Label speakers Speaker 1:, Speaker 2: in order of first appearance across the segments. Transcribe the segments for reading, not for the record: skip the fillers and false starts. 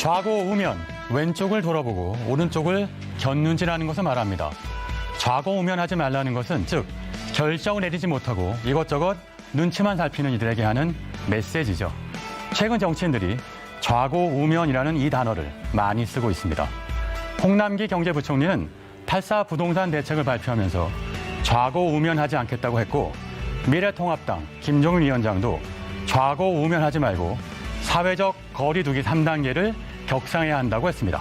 Speaker 1: 좌고 우면, 왼쪽을 돌아보고 오른쪽을 곁눈질하는 것을 말합니다. 좌고 우면하지 말라는 것은 즉 결정을 내리지 못하고 이것저것 눈치만 살피는 이들에게 하는 메시지죠. 최근 정치인들이 좌고 우면이라는 이 단어를 많이 쓰고 있습니다. 홍남기 경제부총리는 8.4 부동산 대책을 발표하면서 좌고 우면하지 않겠다고 했고, 미래통합당 김종인 위원장도 좌고 우면하지 말고 사회적 거리두기 3단계를 격상해야 한다고 했습니다.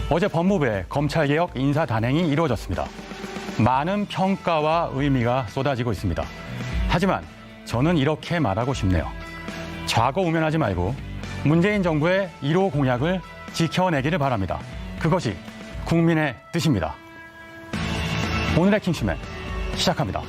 Speaker 1: 어제 법무부에 검찰개혁 인사단행이 이루어졌습니다. 많은 평가와 의미가 쏟아지고 있습니다. 하지만 저는 이렇게 말하고 싶네요. 좌고 우면하지 말고 문재인 정부의 1호 공약을 지켜내기를 바랍니다. 그것이 국민의 뜻입니다. 오늘의 킹슈맨 시작합니다.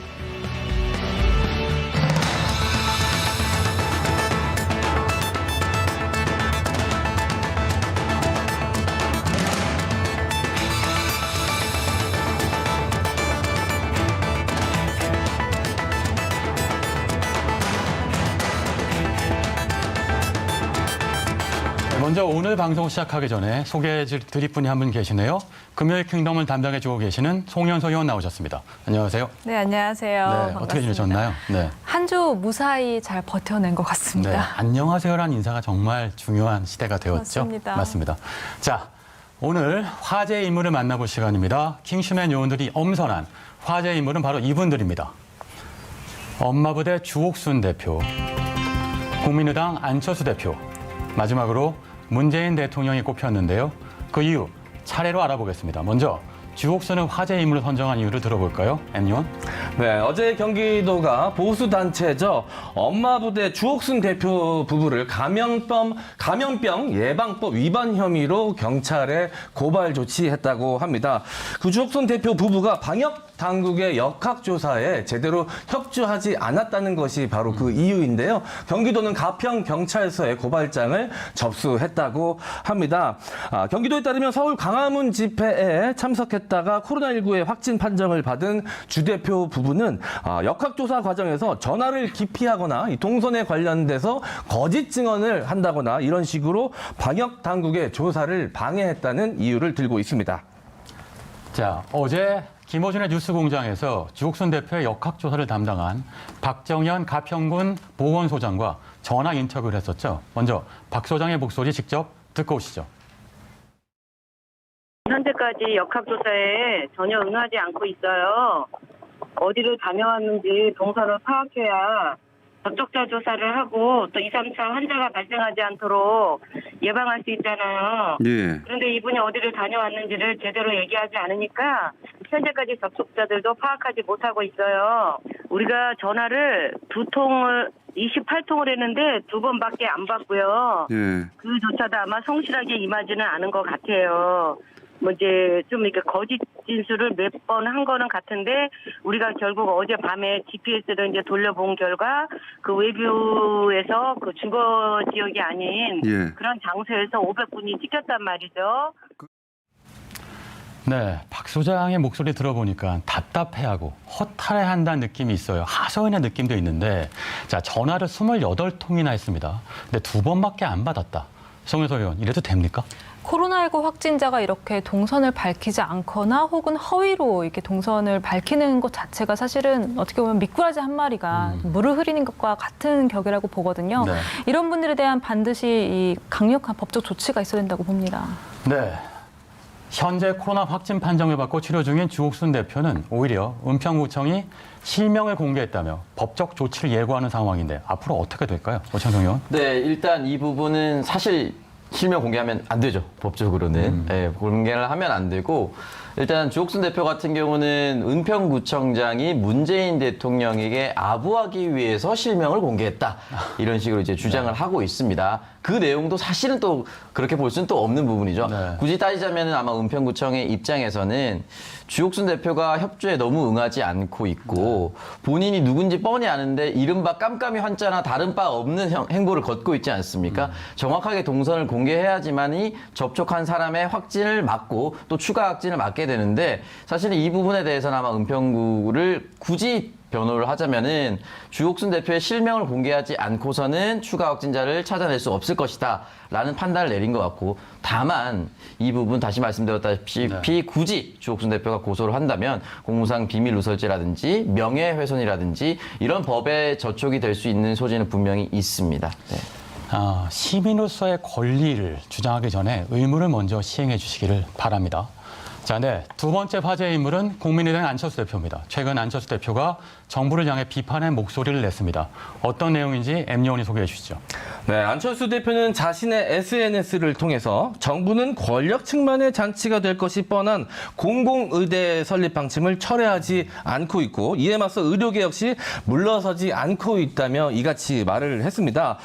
Speaker 1: 먼저 오늘 방송 시작하기 전에 소개해 드릴 분이 한 분 계시네요. 금요일 킹덤을 담당해주고 계시는 송현석 의원 나오셨습니다. 안녕하세요.
Speaker 2: 네, 안녕하세요.
Speaker 1: 네,
Speaker 2: 반갑습니다.
Speaker 1: 어떻게 지내셨나요? 네.
Speaker 2: 한 주 무사히 잘 버텨낸 것 같습니다.
Speaker 1: 네, 안녕하세요라는 인사가 정말 중요한 시대가 되었죠.
Speaker 2: 맞습니다.
Speaker 1: 자, 오늘 화제 인물을 만나볼 시간입니다. 킹슈맨 요원들이 엄선한 화제 인물은 바로 이분들입니다. 엄마부대 주옥순 대표, 국민의당 안철수 대표, 마지막으로 문재인 대통령이 꼽혔는데요. 그 이유 차례로 알아보겠습니다. 먼저 주옥순을 화제 인물로 선정한 이유를 들어볼까요? 엠요원?
Speaker 3: 네, 어제 경기도가 보수단체죠. 엄마부대 주옥순 대표 부부를 감염병 예방법 위반 혐의로 경찰에 고발 조치했다고 합니다. 그 주옥순 대표 부부가 방역 당국의 역학조사에 제대로 협조하지 않았다는 것이 바로 그 이유인데요. 경기도는 가평 경찰서에 고발장을 접수했다고 합니다. 경기도에 따르면 서울 광화문 집회에 참석했다가 코로나19의 확진 판정을 받은 주 대표 부부는 역학조사 과정에서 전화를 기피하거나 이 동선에 관련돼서 거짓 증언을 한다거나 이런 식으로 방역 당국의 조사를 방해했다는 이유를 들고 있습니다.
Speaker 1: 자, 어제 김어준의 뉴스공장에서 주옥순 대표의 역학조사를 담당한 박정현 가평군 보건소장과 전화 인터뷰를 했었죠. 먼저 박 소장의 목소리 직접 듣고 오시죠.
Speaker 4: 현재까지 역학조사에 전혀 응하지 않고 있어요. 어디를 다녀왔는지 동선을 파악해야 접촉자 조사를 하고 또 2, 3차 환자가 발생하지 않도록 예방할 수 있잖아요.
Speaker 5: 예.
Speaker 4: 그런데 이분이 어디를 다녀왔는지를 제대로 얘기하지 않으니까 현재까지 접촉자들도 파악하지 못하고 있어요. 우리가 전화를 28통을 했는데 2번밖에 안 받고요.
Speaker 5: 예.
Speaker 4: 그조차도 아마 성실하게 임하지는 않은 것 같아요. 뭐 이제 좀 이렇게 거짓 진술을 몇 번 한 거는 같은데 우리가 결국 어젯밤에 GPS를 이제 돌려본 결과 그 외부에서 그 주거 지역이 아닌
Speaker 5: 예.
Speaker 4: 그런 장소에서 500분이 찍혔단 말이죠.
Speaker 1: 네, 박 소장의 목소리 들어보니까 답답해하고 허탈해한다는 느낌이 있어요. 하소연의 느낌도 있는데, 자, 전화를 28통이나 했습니다. 근데 2번밖에 안 받았다. 송혜서 의원, 이래도 됩니까?
Speaker 2: 코로나19 확진자가 이렇게 동선을 밝히지 않거나 혹은 허위로 이렇게 동선을 밝히는 것 자체가 사실은 어떻게 보면 미꾸라지 한 마리가 물을 흐리는 것과 같은 격이라고 보거든요.
Speaker 1: 네.
Speaker 2: 이런 분들에 대한 반드시 이 강력한 법적 조치가 있어야 된다고 봅니다.
Speaker 1: 네. 현재 코로나 확진 판정을 받고 치료 중인 주옥순 대표는 오히려 은평구청이 실명을 공개했다며 법적 조치를 예고하는 상황인데 앞으로 어떻게 될까요? 오창성 의원.
Speaker 6: 네, 일단 이 부분은 사실 실명 공개하면 안 되죠. 법적으로는. 네, 공개를 하면 안 되고 일단 주옥순 대표 같은 경우는 은평구청장이 문재인 대통령에게 아부하기 위해서 실명을 공개했다. 이런 식으로 이제 주장을 하고 있습니다. 그 내용도 사실은 또 그렇게 볼 수는 또 없는 부분이죠.
Speaker 1: 네.
Speaker 6: 굳이 따지자면 아마 은평구청의 입장에서는 주옥순 대표가 협조에 너무 응하지 않고 있고 본인이 누군지 뻔히 아는데 이른바 깜깜이 환자나 다른 바 없는 행보를 걷고 있지 않습니까? 정확하게 동선을 공개해야지만이 접촉한 사람의 확진을 막고 또 추가 확진을 막게 되는데 사실은 이 부분에 대해서는 아마 은평구를 굳이 변호를 하자면은 주옥순 대표의 실명을 공개하지 않고서는 추가 확진자를 찾아낼 수 없을 것이다 라는 판단을 내린 것 같고, 다만 이 부분 다시 말씀드렸다시피 굳이 주옥순 대표가 고소를 한다면 공무상 비밀 누설죄라든지 명예훼손이라든지 이런 법에 저촉이 될 수 있는 소지는 분명히 있습니다. 네.
Speaker 1: 시민으로서의 권리를 주장하기 전에 의무를 먼저 시행해 주시기를 바랍니다. 자, 네. 두 번째 화제의 인물은 국민의당 안철수 대표입니다. 최근 안철수 대표가 정부를 향해 비판의 목소리를 냈습니다. 어떤 내용인지 엠요원이 소개해 주시죠.
Speaker 3: 네, 안철수 대표는 자신의 SNS를 통해서 정부는 권력층만의 잔치가 될 것이 뻔한 공공의대 설립 방침을 철회하지 않고 있고, 이에 맞서 의료계 역시 물러서지 않고 있다며 이같이 말을 했습니다.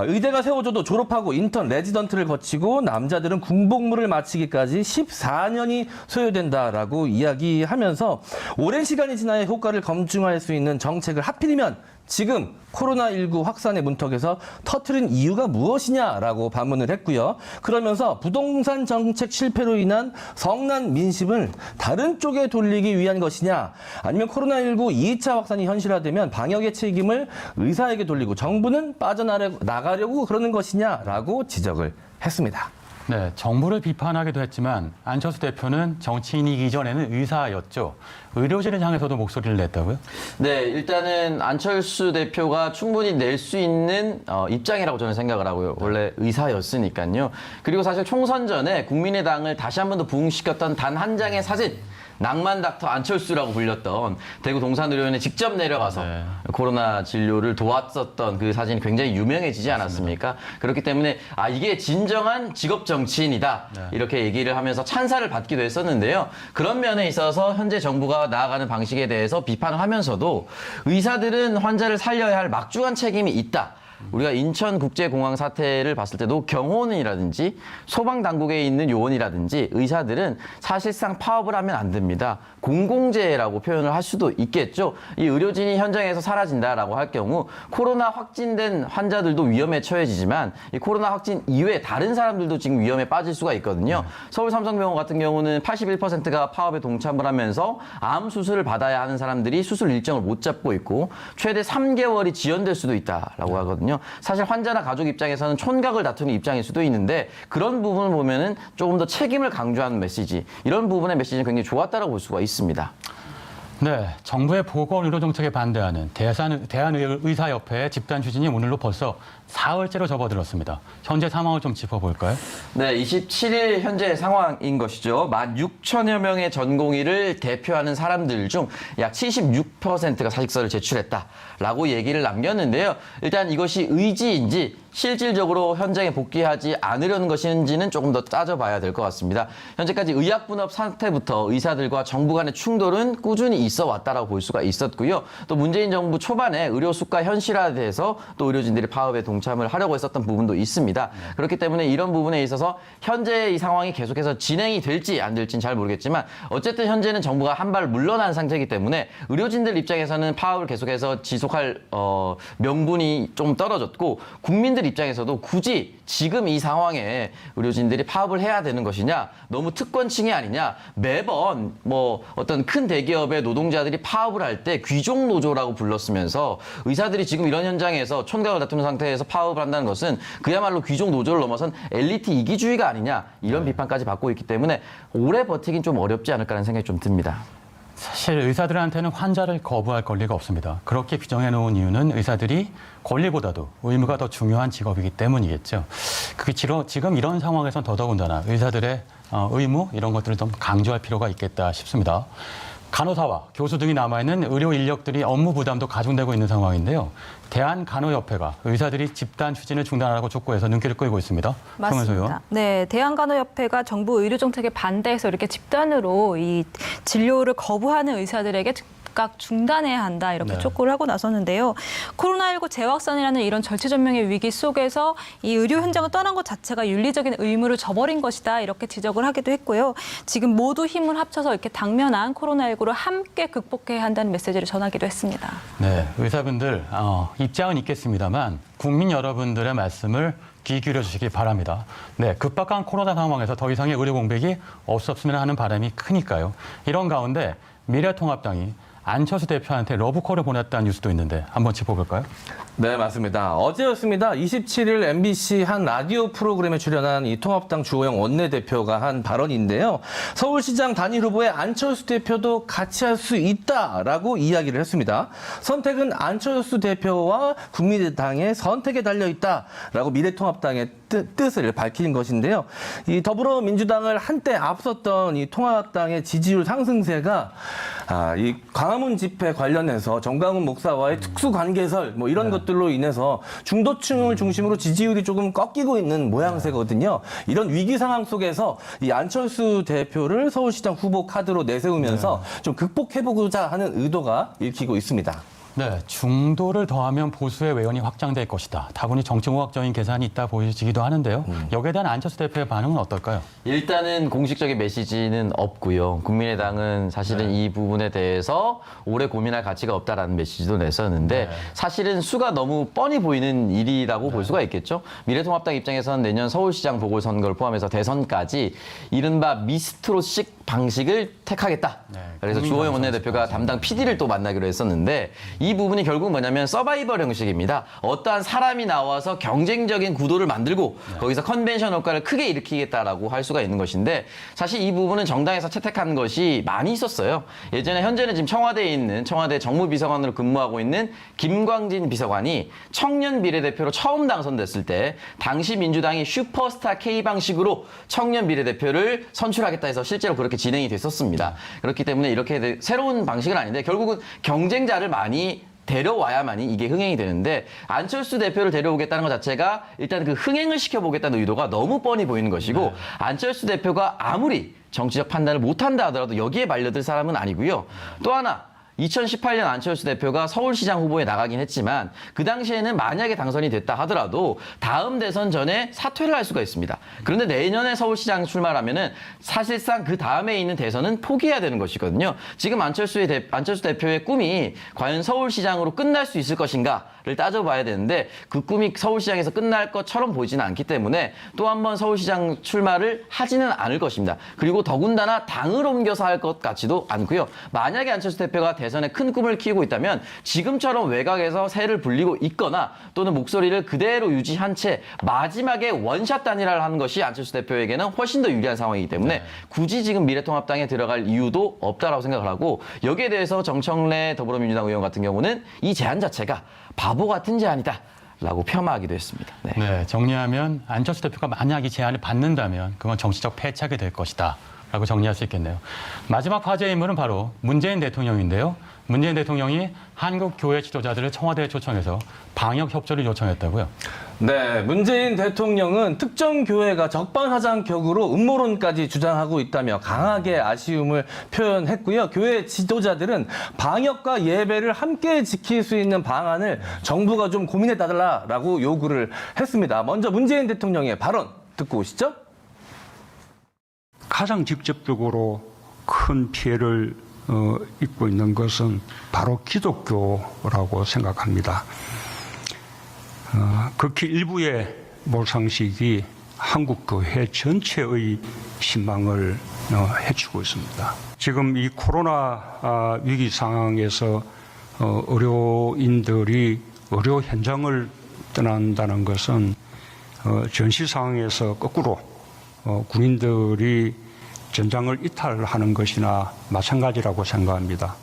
Speaker 3: 의대가 세워져도 졸업하고 인턴 레지던트를 거치고 남자들은 군복무를 마치기까지 14년이 소요된다라고 이야기하면서 오랜 시간이 지나야 효과를 검증할 수 있는 정책을 하필이면 지금 코로나19 확산의 문턱에서 터트린 이유가 무엇이냐라고 반문을 했고요. 그러면서 부동산 정책 실패로 인한 성난 민심을 다른 쪽에 돌리기 위한 것이냐, 아니면 코로나19 2차 확산이 현실화되면 방역의 책임을 의사에게 돌리고 정부는 빠져나가려고 그러는 것이냐라고 지적을 했습니다.
Speaker 1: 네, 정부를 비판하기도 했지만 안철수 대표는 정치인이기 이전에는 의사였죠. 의료진을 향해서도 목소리를 냈다고요?
Speaker 6: 네, 일단은 안철수 대표가 충분히 낼 수 있는 입장이라고 저는 생각을 하고요. 원래 의사였으니까요. 그리고 사실 총선 전에 국민의당을 다시 한 번 더 부흥시켰던 단 한 장의 사진, 낭만 닥터 안철수라고 불렸던 대구 동산의료원에 직접 내려가서
Speaker 1: 네.
Speaker 6: 코로나 진료를 도왔었던 그 사진이 굉장히 유명해지지 않았습니까? 그렇기 때문에 이게 진정한 직업 정치인이다,
Speaker 1: 네.
Speaker 6: 이렇게 얘기를 하면서 찬사를 받기도 했었는데요. 그런 면에 있어서 현재 정부가 나아가는 방식에 대해서 비판을 하면서도 의사들은 환자를 살려야 할 막중한 책임이 있다. 우리가 인천국제공항 사태를 봤을 때도 경호원이라든지 소방당국에 있는 요원이라든지 의사들은 사실상 파업을 하면 안 됩니다. 공공재라고 표현을 할 수도 있겠죠. 이 의료진이 현장에서 사라진다라고 할 경우 코로나 확진된 환자들도 위험에 처해지지만 이 코로나 확진 이외에 다른 사람들도 지금 위험에 빠질 수가 있거든요. 서울 삼성병원 같은 경우는 81%가 파업에 동참을 하면서 암 수술을 받아야 하는 사람들이 수술 일정을 못 잡고 있고 최대 3개월이 지연될 수도 있다라고 하거든요. 사실 환자나 가족 입장에서는 촌각을 다투는 입장일 수도 있는데 그런 부분을 보면은 조금 더 책임을 강조하는 메시지, 이런 부분의 메시지는 굉장히 좋았다라고 볼 수가 있습니다.
Speaker 1: 네, 정부의 보건의료 정책에 반대하는 대한의사협회의 집단 추진이 오늘로 벌써 사흘째로 접어들었습니다. 현재 상황을 좀 짚어볼까요?
Speaker 6: 네, 27일 현재 상황인 것이죠. 16,000여 명의 전공의를 대표하는 사람들 중 약 76%가 사직서를 제출했다라고 얘기를 남겼는데요. 일단 이것이 의지인지 실질적으로 현장에 복귀하지 않으려는 것인지는 조금 더 따져봐야 될 것 같습니다. 현재까지 의약분업 상태부터 의사들과 정부 간의 충돌은 꾸준히 있어 왔다라고 볼 수가 있었고요. 또 문재인 정부 초반에 의료 수가 현실화돼서 또 의료진들이 파업에 동참을 하려고 했었던 부분도 있습니다. 그렇기 때문에 이런 부분에 있어서 현재 이 상황이 계속해서 진행이 될지 안 될지는 잘 모르겠지만 어쨌든 현재는 정부가 한 발 물러난 상태이기 때문에 의료진들 입장에서는 파업을 계속해서 지속할 명분이 좀 떨어졌고, 국민들 입장에서도 굳이 지금 이 상황에 의료진들이 파업을 해야 되는 것이냐, 너무 특권층이 아니냐, 매번 뭐 어떤 큰 대기업의 노동자들이 파업을 할 때 귀족 노조라고 불렀으면서 의사들이 지금 이런 현장에서 촌각을 다투는 상태에서 파업을 한다는 것은 그야말로 귀족 노조를 넘어선 엘리트 이기주의가 아니냐, 이런 비판까지 받고 있기 때문에 오래 버티긴 좀 어렵지 않을까라는 생각이 좀 듭니다.
Speaker 1: 사실 의사들한테는 환자를 거부할 권리가 없습니다. 그렇게 규정해 놓은 이유는 의사들이 권리보다도 의무가 더 중요한 직업이기 때문이겠죠. 그게 지금 이런 상황에선 더더군다나 의사들의 의무 이런 것들을 좀 강조할 필요가 있겠다 싶습니다. 간호사와 교수 등이 남아있는 의료 인력들이 업무 부담도 가중되고 있는 상황인데요. 대한간호협회가 의사들이 집단 추진을 중단하라고 촉구해서 눈길을 끌고 있습니다.
Speaker 2: 맞습니다. 네, 대한간호협회가 정부 의료 정책에 반대해서 이렇게 집단으로 이 진료를 거부하는 의사들에게 즉각 중단해야 한다, 이렇게 촉구를 하고 나섰는데요. 코로나19 재확산이라는 이런 절체절명의 위기 속에서 이 의료 현장을 떠난 것 자체가 윤리적인 의무를 저버린 것이다, 이렇게 지적을 하기도 했고요. 지금 모두 힘을 합쳐서 이렇게 당면한 코로나19를 함께 극복해야 한다는 메시지를 전하기도 했습니다.
Speaker 1: 네, 의사분들 입장은 있겠습니다만 국민 여러분들의 말씀을 귀 기울여 주시기 바랍니다. 네, 급박한 코로나 상황에서 더 이상의 의료 공백이 없었으면 하는 바람이 크니까요. 이런 가운데 미래통합당이 안철수 대표한테 러브콜을 보냈다는 뉴스도 있는데 한번 짚어볼까요?
Speaker 3: 네, 맞습니다. 어제였습니다. 27일 MBC 한 라디오 프로그램에 출연한 이 통합당 주호영 원내대표가 한 발언인데요. 서울시장 단일 후보에 안철수 대표도 같이 할 수 있다라고 이야기를 했습니다. 선택은 안철수 대표와 국민의당의 선택에 달려있다라고 미래통합당의 뜻을 밝힌 것인데요. 이 더불어민주당을 한때 앞섰던 이 통합당의 지지율 상승세가 이 광화문 집회 관련해서 정광훈 목사와의 특수관계설 뭐 이런 것들로 인해서 중도층을 중심으로 지지율이 조금 꺾이고 있는 모양새거든요. 이런 위기 상황 속에서 이 안철수 대표를 서울시장 후보 카드로 내세우면서 좀 극복해보고자 하는 의도가 읽히고 있습니다.
Speaker 1: 네, 중도를 더하면 보수의 외연이 확장될 것이다. 다분히 정치공학적인 계산이 있다 보여지기도 하는데요. 여기에 대한 안철수 대표의 반응은 어떨까요?
Speaker 6: 일단은 공식적인 메시지는 없고요. 국민의당은 사실은 이 부분에 대해서 오래 고민할 가치가 없다라는 메시지도 냈었는데 사실은 수가 너무 뻔히 보이는 일이라고 볼 수가 있겠죠. 미래통합당 입장에서는 내년 서울시장 보궐선거를 포함해서 대선까지 이른바 미스트롯식 방식을 택하겠다. 그래서 주호영 원내대표가 담당 PD를 또 만나기로 했었는데 이 부분이 결국 뭐냐면 서바이벌 형식입니다. 어떠한 사람이 나와서 경쟁적인 구도를 만들고 거기서 컨벤션 효과를 크게 일으키겠다라고 할 수가 있는 것인데 사실 이 부분은 정당에서 채택한 것이 많이 있었어요. 예전에 현재는 지금 청와대에 있는 청와대 정무비서관으로 근무하고 있는 김광진 비서관이 청년 비례대표로 처음 당선됐을 때 당시 민주당이 슈퍼스타 K 방식으로 청년 비례대표를 선출하겠다 해서 실제로 그렇게 진행이 됐었습니다. 그렇기 때문에 이렇게 새로운 방식은 아닌데 결국은 경쟁자를 많이 데려와야만이 이게 흥행이 되는데 안철수 대표를 데려오겠다는 것 자체가 일단 그 흥행을 시켜보겠다는 의도가 너무 뻔히 보이는 것이고 안철수 대표가 아무리 정치적 판단을 못한다 하더라도 여기에 말려들 사람은 아니고요. 또 하나 2018년 안철수 대표가 서울시장 후보에 나가긴 했지만 그 당시에는 만약에 당선이 됐다 하더라도 다음 대선 전에 사퇴를 할 수가 있습니다. 그런데 내년에 서울시장 출마하면은 사실상 그 다음에 있는 대선은 포기해야 되는 것이거든요. 지금 안철수 대표의 꿈이 과연 서울시장으로 끝날 수 있을 것인가를 따져봐야 되는데 그 꿈이 서울시장에서 끝날 것처럼 보이지는 않기 때문에 또 한 번 서울시장 출마를 하지는 않을 것입니다. 그리고 더군다나 당을 옮겨서 할 것 같지도 않고요. 만약에 안철수 대표가 대선에 큰 꿈을 키우고 있다면 지금처럼 외곽에서 새를 불리고 있거나 또는 목소리를 그대로 유지한 채 마지막에 원샷 단일화를 하는 것이 안철수 대표에게는 훨씬 더 유리한 상황이기 때문에 굳이 지금 미래통합당에 들어갈 이유도 없다라고 생각을 하고 여기에 대해서 정청래 더불어민주당 의원 같은 경우는 이 제안 자체가 바보 같은 제안이다. 라고 폄하하기도 했습니다.
Speaker 1: 네, 정리하면 안철수 대표가 만약 이 제안을 받는다면 그건 정치적 패착이 될 것이다. 라고 정리할 수 있겠네요. 마지막 화제 인물은 바로 문재인 대통령인데요. 문재인 대통령이 한국 교회 지도자들을 청와대에 초청해서 방역 협조를 요청했다고요.
Speaker 3: 네, 문재인 대통령은 특정 교회가 적반하장격으로 음모론까지 주장하고 있다며 강하게 아쉬움을 표현했고요. 교회 지도자들은 방역과 예배를 함께 지킬 수 있는 방안을 정부가 좀 고민해달라고 요구를 했습니다. 먼저 문재인 대통령의 발언 듣고 오시죠.
Speaker 5: 가장 직접적으로 큰 피해를 입고 있는 것은 바로 기독교라고 생각합니다. 극히 일부의 몰상식이 한국교회 전체의 신망을 해치고 있습니다. 지금 이 코로나 위기 상황에서 의료인들이 의료 현장을 떠난다는 것은 전시 상황에서 거꾸로 군인들이 전장을 이탈하는 것이나 마찬가지라고 생각합니다.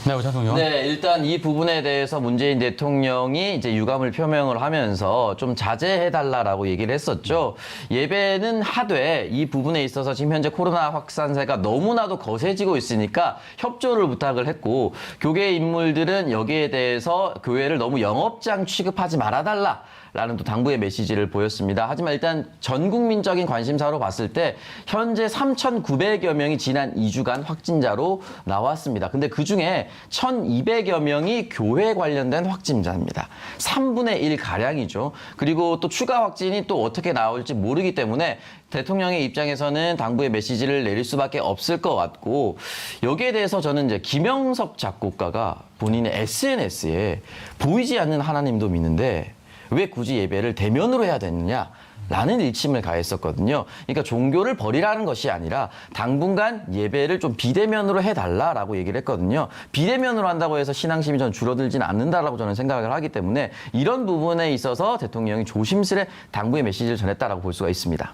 Speaker 1: 네, 오찬동 의원.
Speaker 6: 네, 일단 이 부분에 대해서 문재인 대통령이 이제 유감을 표명을 하면서 좀 자제해달라라고 얘기를 했었죠. 예배는 하되 이 부분에 있어서 지금 현재 코로나 확산세가 너무나도 거세지고 있으니까 협조를 부탁을 했고 교계 인물들은 여기에 대해서 교회를 너무 영업장 취급하지 말아달라. 라는 또 당부의 메시지를 보였습니다. 하지만 일단 전 국민적인 관심사로 봤을 때 현재 3,900여 명이 지난 2주간 확진자로 나왔습니다. 근데 그중에 1,200여 명이 교회 관련된 확진자입니다. 3분의 1 가량이죠. 그리고 또 추가 확진이 또 어떻게 나올지 모르기 때문에 대통령의 입장에서는 당부의 메시지를 내릴 수밖에 없을 것 같고 여기에 대해서 저는 이제 김영석 작곡가가 본인의 SNS에 보이지 않는 하나님도 믿는데 왜 굳이 예배를 대면으로 해야 되느냐 라는 일침을 가했었거든요. 그러니까 종교를 버리라는 것이 아니라 당분간 예배를 좀 비대면으로 해달라라고 얘기를 했거든요. 비대면으로 한다고 해서 신앙심이 전 줄어들지는 않는다라고 저는 생각을 하기 때문에 이런 부분에 있어서 대통령이 조심스레 당부의 메시지를 전했다라고 볼 수가 있습니다.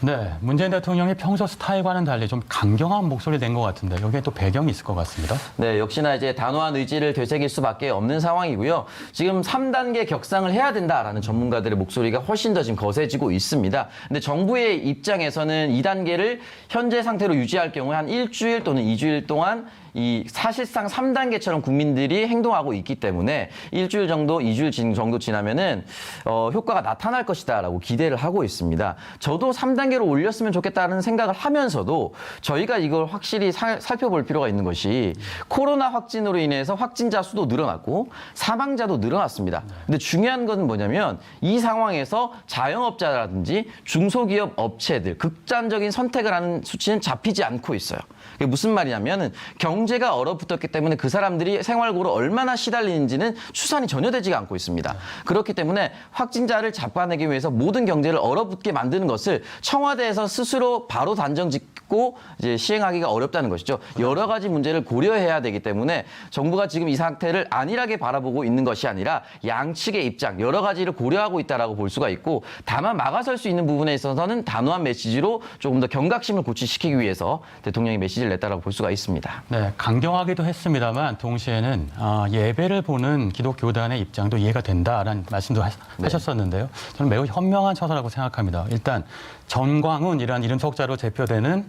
Speaker 1: 네, 문재인 대통령이 평소 스타일과는 달리 좀 강경한 목소리 낸 것 같은데 여기에 또 배경이 있을 것 같습니다.
Speaker 6: 네, 역시나 이제 단호한 의지를 되새길 수밖에 없는 상황이고요. 지금 3단계 격상을 해야 된다라는 전문가들의 목소리가 훨씬 더 지금 거세지고 있습니다. 근데 정부의 입장에서는 2단계를 현재 상태로 유지할 경우에 한 일주일 또는 2주일 동안 이 사실상 3단계처럼 국민들이 행동하고 있기 때문에 일주일 정도, 2주일 정도 지나면은 효과가 나타날 것이다라고 기대를 하고 있습니다. 저도 3단계로 올렸으면 좋겠다는 생각을 하면서도 저희가 이걸 확실히 살펴볼 필요가 있는 것이 코로나 확진으로 인해서 확진자 수도 늘어났고 사망자도 늘어났습니다. 근데 중요한 건 뭐냐면 이 상황에서 자영업자라든지 중소기업 업체들 극단적인 선택을 하는 수치는 잡히지 않고 있어요. 그게 무슨 말이냐면은 경제가 얼어붙었기 때문에 그 사람들이 생활고로 얼마나 시달리는지는 추산이 전혀 되지가 않고 있습니다. 그렇기 때문에 확진자를 잡아내기 위해서 모든 경제를 얼어붙게 만드는 것을 청와대에서 스스로 바로 단정 짓고 이제 시행하기가 어렵다는 것이죠. 여러 가지 문제를 고려해야 되기 때문에 정부가 지금 이 상태를 안일하게 바라보고 있는 것이 아니라 양측의 입장 여러 가지를 고려하고 있다라고 볼 수가 있고 다만 막아설 수 있는 부분에 있어서는 단호한 메시지로 조금 더 경각심을 고취시키기 위해서 대통령이 메시지를 냈다라고 볼 수가 있습니다.
Speaker 1: 네, 강경하기도 했습니다만 동시에는 예배를 보는 기독교단의 입장도 이해가 된다라는 말씀도 하셨었는데요. 저는 매우 현명한 처사라고 생각합니다. 일단 전광훈이라는 이름 석자로 대표되는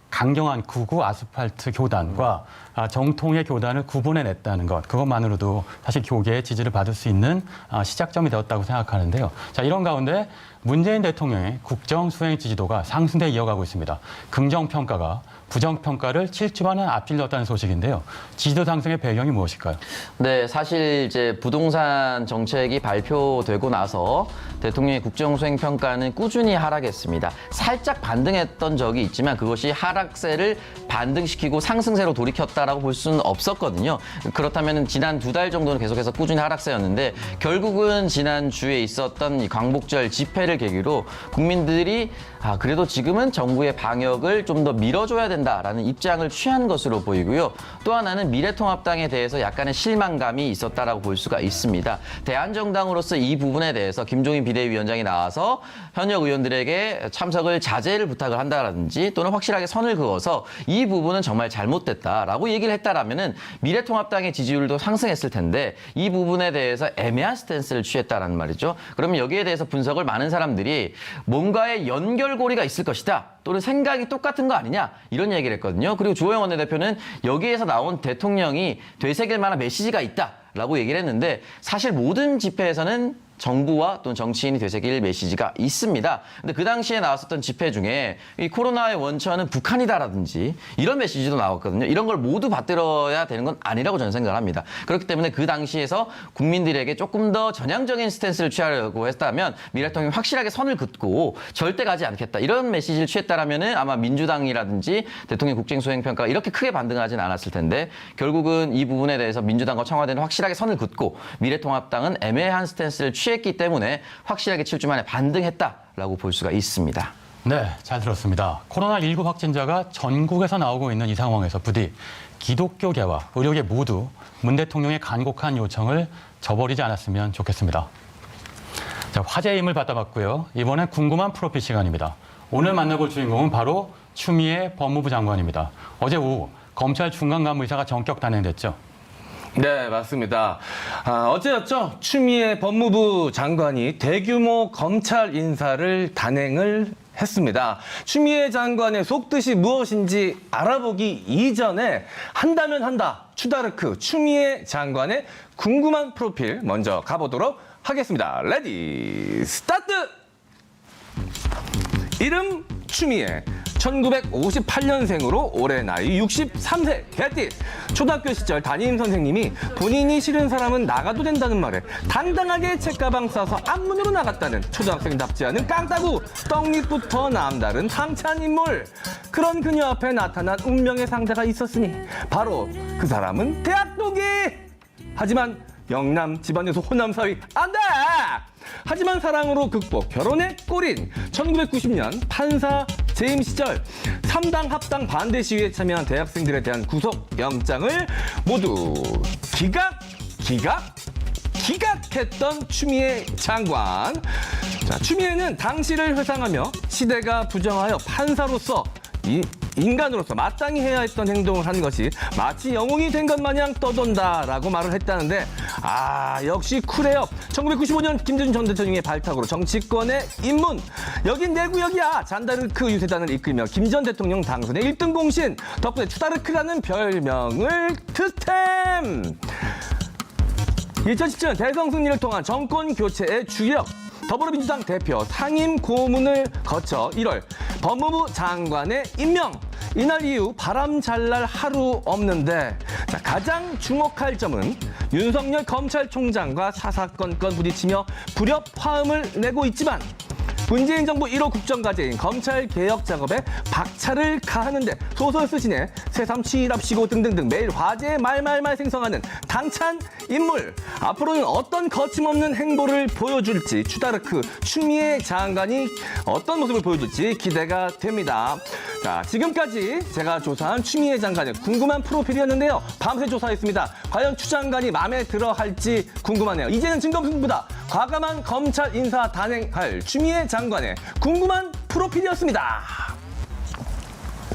Speaker 1: 강경한 극우 아스팔트 교단과 정통의 교단을 구분해냈다는 것, 그것만으로도 사실 교계의 지지를 받을 수 있는 시작점이 되었다고 생각하는데요. 자, 이런 가운데 문재인 대통령의 국정 수행 지지도가 상승세 이어가고 있습니다. 긍정평가가 부정평가를 7주 만에 앞질렀다는 소식인데요. 지지도 상승의 배경이 무엇일까요?
Speaker 6: 네, 사실 이제 부동산 정책이 발표되고 나서 대통령의 국정수행 평가는 꾸준히 하락했습니다. 살짝 반등했던 적이 있지만 그것이 하락세를 반등시키고 상승세로 돌이켰다라고 볼 수는 없었거든요. 그렇다면 지난 2달 정도는 계속해서 꾸준히 하락세였는데 결국은 지난 주에 있었던 이 광복절 집회를 계기로 국민들이 그래도 지금은 정부의 방역을 좀 더 밀어줘야 된다라는 입장을 취한 것으로 보이고요. 또 하나는 미래통합당에 대해서 약간의 실망감이 있었다라고 볼 수가 있습니다. 대한정당으로서 이 부분에 대해서 김종인 비대위원장이 나와서 현역 의원들에게 참석을 자제를 부탁을 한다라든지 또는 확실하게 선을 그어서 이 부분은 정말 잘못됐다라고 얘기를 했다라면은 미래통합당의 지지율도 상승했을 텐데 이 부분에 대해서 애매한 스탠스를 취했다라는 말이죠. 그러면 여기에 대해서 분석을 많은 사람들이 뭔가의 연결고리가 있을 것이다. 또는 생각이 똑같은 거 아니냐 이런 얘기를 했거든요. 그리고 주호영 원내대표는 여기에서 나온 대통령이 되새길 만한 메시지가 있다라고 얘기를 했는데 사실 모든 집회에서는 정부와 또는 정치인이 되새길 메시지가 있습니다. 근데 그 당시에 나왔었던 집회 중에 이 코로나의 원천은 북한이다라든지 이런 메시지도 나왔거든요. 이런 걸 모두 받들어야 되는 건 아니라고 저는 생각을 합니다. 그렇기 때문에 그 당시에서 국민들에게 조금 더 전향적인 스탠스를 취하려고 했다면 미래통합당이 확실하게 선을 긋고 절대 가지 않겠다. 이런 메시지를 취했다라면은 아마 민주당이라든지 대통령 국정수행평가가 이렇게 크게 반등하지는 않았을 텐데 결국은 이 부분에 대해서 민주당과 청와대는 확실하게 선을 긋고 미래통합당은 애매한 스탠스를 취했기 때문에 확실하게 7주 만에 반등했다라고 볼 수가 있습니다.
Speaker 1: 네, 잘 들었습니다. 코로나19 확진자가 전국에서 나오고 있는 이 상황에서 부디 기독교계와 의료계 모두 문 대통령의 간곡한 요청을 저버리지 않았으면 좋겠습니다. 자, 화제의 힘을 받아봤고요. 이번엔 궁금한 프로필 시간입니다. 오늘 만나볼 주인공은 바로 추미애 법무부 장관입니다. 어제 오후 검찰 중간간부이사가 전격 단행됐죠.
Speaker 3: 네, 맞습니다. 어제였죠. 추미애 법무부 장관이 대규모 검찰 인사를 단행을 했습니다. 추미애 장관의 속뜻이 무엇인지 알아보기 이전에 한다면 한다. 추다르크 추미애 장관의 궁금한 프로필 먼저 가보도록 하겠습니다. 레디 스타트! 이름 추미애. 1958년생으로 올해 나이 63세 개띠. 초등학교 시절 담임 선생님이 본인이 싫은 사람은 나가도 된다는 말에 당당하게 책가방 싸서 앞문으로 나갔다는 초등학생답지 않은 깡따구 떡잎부터 남다른 당찬 인물. 그런 그녀 앞에 나타난 운명의 상자가 있었으니 바로 그 사람은 대학동기. 하지만 영남 집안에서 호남 사위 안 돼! 하지만 사랑으로 극복, 결혼에 꼬린 1990년 판사 재임 시절 3당 합당 반대 시위에 참여한 대학생들에 대한 구속영장을 모두 기각했던 추미애 장관. 자, 추미애는 당시를 회상하며 시대가 부정하여 판사로서 인간으로서 마땅히 해야 했던 행동을 한 것이 마치 영웅이 된 것 마냥 떠돈다라고 말을 했다는데, 역시 쿨해요. 1995년 김대중 전 대통령의 발탁으로 정치권의 입문. 여긴 내 구역이야. 잔다르크 유세단을 이끌며 김 전 대통령 당선의 1등 공신. 덕분에 추다르크라는 별명을 득템. 2017년 대선 승리를 통한 정권 교체의 주역. 더불어민주당 대표 상임 고문을 거쳐 1월 법무부 장관에 임명. 이날 이후 바람 잘 날 하루 없는데, 자, 가장 주목할 점은 윤석열 검찰총장과 사사건건 부딪히며 불협화음을 내고 있지만 문재인 정부 1호 국정과제인 검찰개혁 작업에 박차를 가하는데 소설 쓰시네, 새삼 치일합시고 등등등 매일 화제의 말말말 생성하는 당찬 인물. 앞으로는 어떤 거침없는 행보를 보여줄지, 추다르크 추미애 장관이 어떤 모습을 보여줄지 기대가 됩니다. 자, 지금까지 제가 조사한 추미애 장관의 궁금한 프로필이었는데요. 밤새 조사했습니다. 과연 추 장관이 마음에 들어 할지 궁금하네요. 이제는 진검승부다. 과감한 검찰 인사 단행할 추미애 장관의 궁금한 프로필이었습니다.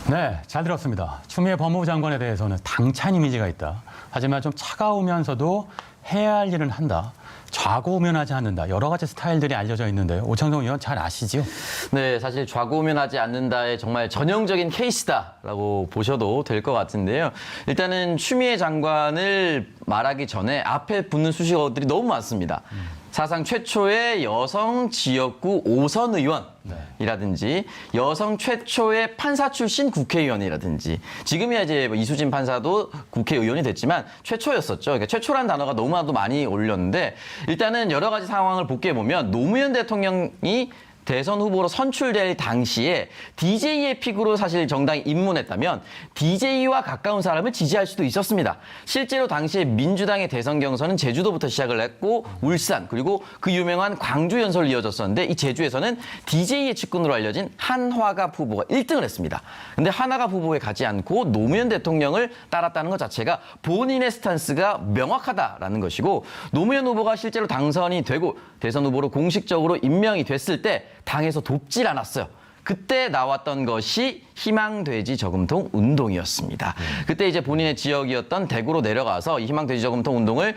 Speaker 1: 네, 잘 들었습니다. 추미애 법무부 장관에 대해서는 당찬 이미지가 있다. 하지만 좀 차가우면서도 해야 할 일은 한다. 좌고우면하지 않는다. 여러 가지 스타일들이 알려져 있는데요. 오창석 의원 잘 아시죠?
Speaker 6: 네, 사실 좌고우면하지 않는다의 정말 전형적인 케이스다라고 보셔도 될 것 같은데요. 일단은 추미애 장관을 말하기 전에 앞에 붙는 수식어들이 너무 많습니다. 사상 최초의 여성 지역구 5선 의원이라든지 여성 최초의 판사 출신 국회의원이라든지, 지금이야 이제 뭐 이수진 판사도 국회의원이 됐지만 최초였었죠. 그러니까 최초란 단어가 너무나도 많이 올렸는데, 일단은 여러 가지 상황을 복귀해 보면 노무현 대통령이 대선 후보로 선출될 당시에 DJ의 픽으로 사실 정당이 입문했다면 DJ와 가까운 사람을 지지할 수도 있었습니다. 실제로 당시에 민주당의 대선 경선은 제주도부터 시작을 했고 울산, 그리고 그 유명한 광주 연설로 이어졌었는데, 이 제주에서는 DJ의 측근으로 알려진 한화갑 후보가 1등을 했습니다. 근데 한화갑 후보에 가지 않고 노무현 대통령을 따랐다는 것 자체가 본인의 스탄스가 명확하다라는 것이고, 노무현 후보가 실제로 당선이 되고 대선 후보로 공식적으로 임명이 됐을 때 당에서 돕질 않았어요. 그때 나왔던 것이 희망돼지 저금통 운동이었습니다. 그때 이제 본인의 지역이었던 대구로 내려가서 이 희망돼지 저금통 운동을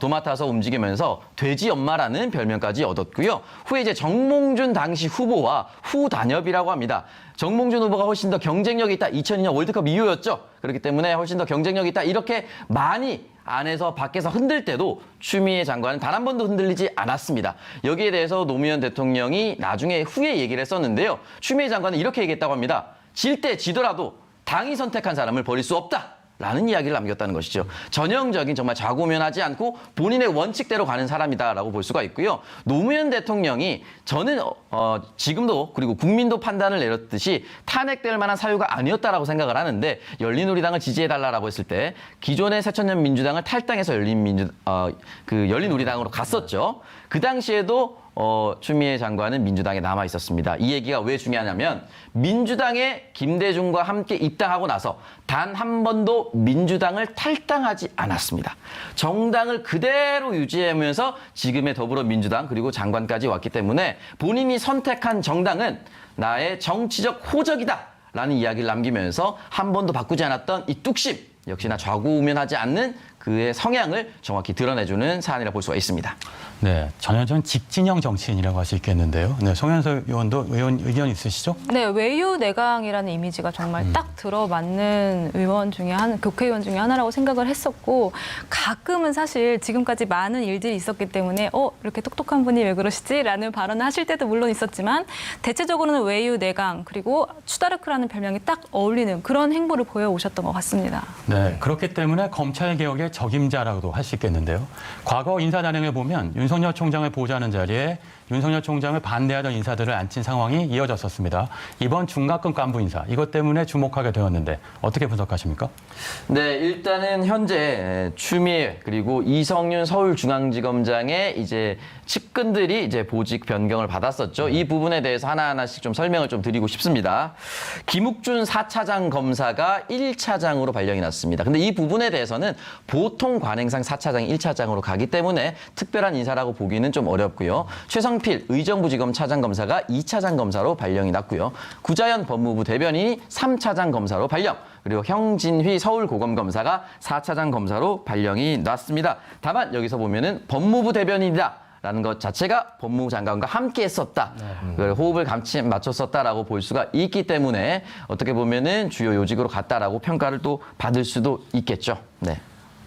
Speaker 6: 도맡아서 움직이면서 돼지 엄마라는 별명까지 얻었고요. 후에 이제 정몽준 당시 후보와 후단협이라고 합니다. 정몽준 후보가 훨씬 더 경쟁력이 있다. 2002년 월드컵 이후였죠. 그렇기 때문에 훨씬 더 경쟁력이 있다. 이렇게 많이 안에서 밖에서 흔들 때도 추미애 장관은 단 한 번도 흔들리지 않았습니다. 여기에 대해서 노무현 대통령이 나중에 후에 얘기를 했었는데요. 추미애 장관은 이렇게 얘기했다고 합니다. 질 때 지더라도 당이 선택한 사람을 버릴 수 없다. 라는 이야기를 남겼다는 것이죠. 전형적인 정말 좌고우면하지 않고 본인의 원칙대로 가는 사람이다라고 볼 수가 있고요. 노무현 대통령이 저는 지금도, 그리고 국민도 판단을 내렸듯이 탄핵될 만한 사유가 아니었다라고 생각을 하는데, 열린우리당을 지지해달라고 했을 때 기존의 새천년 민주당을 탈당해서 열린우리당으로 갔었죠. 그 당시에도 추미애 장관은 민주당에 남아 있었습니다. 이 얘기가 왜 중요하냐면, 민주당에 김대중과 함께 입당하고 나서 단 한 번도 민주당을 탈당하지 않았습니다. 정당을 그대로 유지하면서 지금의 더불어민주당 그리고 장관까지 왔기 때문에 본인이 선택한 정당은 나의 정치적 호적이다라는 이야기를 남기면서 한 번도 바꾸지 않았던 이 뚝심, 역시나 좌고우면하지 않는 그의 성향을 정확히 드러내주는 사안이라 볼 수가 있습니다.
Speaker 1: 네, 전형적인 직진형 정치인이라고 할 수 있겠는데요. 네, 송현석 의원도 의견 있으시죠?
Speaker 2: 네, 외유 내강이라는 이미지가 정말 딱 들어맞는 국회의원 중에 하나라고 생각을 했었고, 가끔은 사실 지금까지 많은 일들이 있었기 때문에 이렇게 똑똑한 분이 왜 그러시지라는 발언을 하실 때도 물론 있었지만, 대체적으로는 외유 내강 그리고 추다르크라는 별명이 딱 어울리는 그런 행보를 보여오셨던 것 같습니다.
Speaker 1: 네, 그렇기 때문에 검찰개혁의 적임자라고도 할 수 있겠는데요. 과거 인사단행을 보면 윤석열 총장을 보좌하는 자리에 윤석열 총장을 반대하던 인사들을 앉힌 상황이 이어졌었습니다. 이번 중간급 간부 인사, 이것 때문에 주목하게 되었는데 어떻게 분석하십니까?
Speaker 6: 네, 일단은 현재 추미애 그리고 이성윤 서울중앙지검장의 이제 측근들이 이제 보직 변경을 받았었죠. 이 부분에 대해서 하나하나씩 좀 설명을 좀 드리고 싶습니다. 김욱준 4차장 검사가 1차장으로 발령이 났습니다. 근데 이 부분에 대해서는 보통 관행상 4차장이 1차장으로 가기 때문에 특별한 인사라고 보기는 좀 어렵고요. 최성필 의정부지검 차장검사가 2차장 검사로 발령이 났고요. 구자연 법무부 대변인이 3차장 검사로 발령. 그리고 형진휘 서울고검검사가 4차장 검사로 발령이 났습니다. 다만 여기서 보면은 법무부 대변인이다. 라는 것 자체가 법무부 장관과 함께 했었다. 호흡을 맞췄었다라고 볼 수가 있기 때문에 어떻게 보면은 주요 요직으로 갔다라고 평가를 또 받을 수도 있겠죠. 네.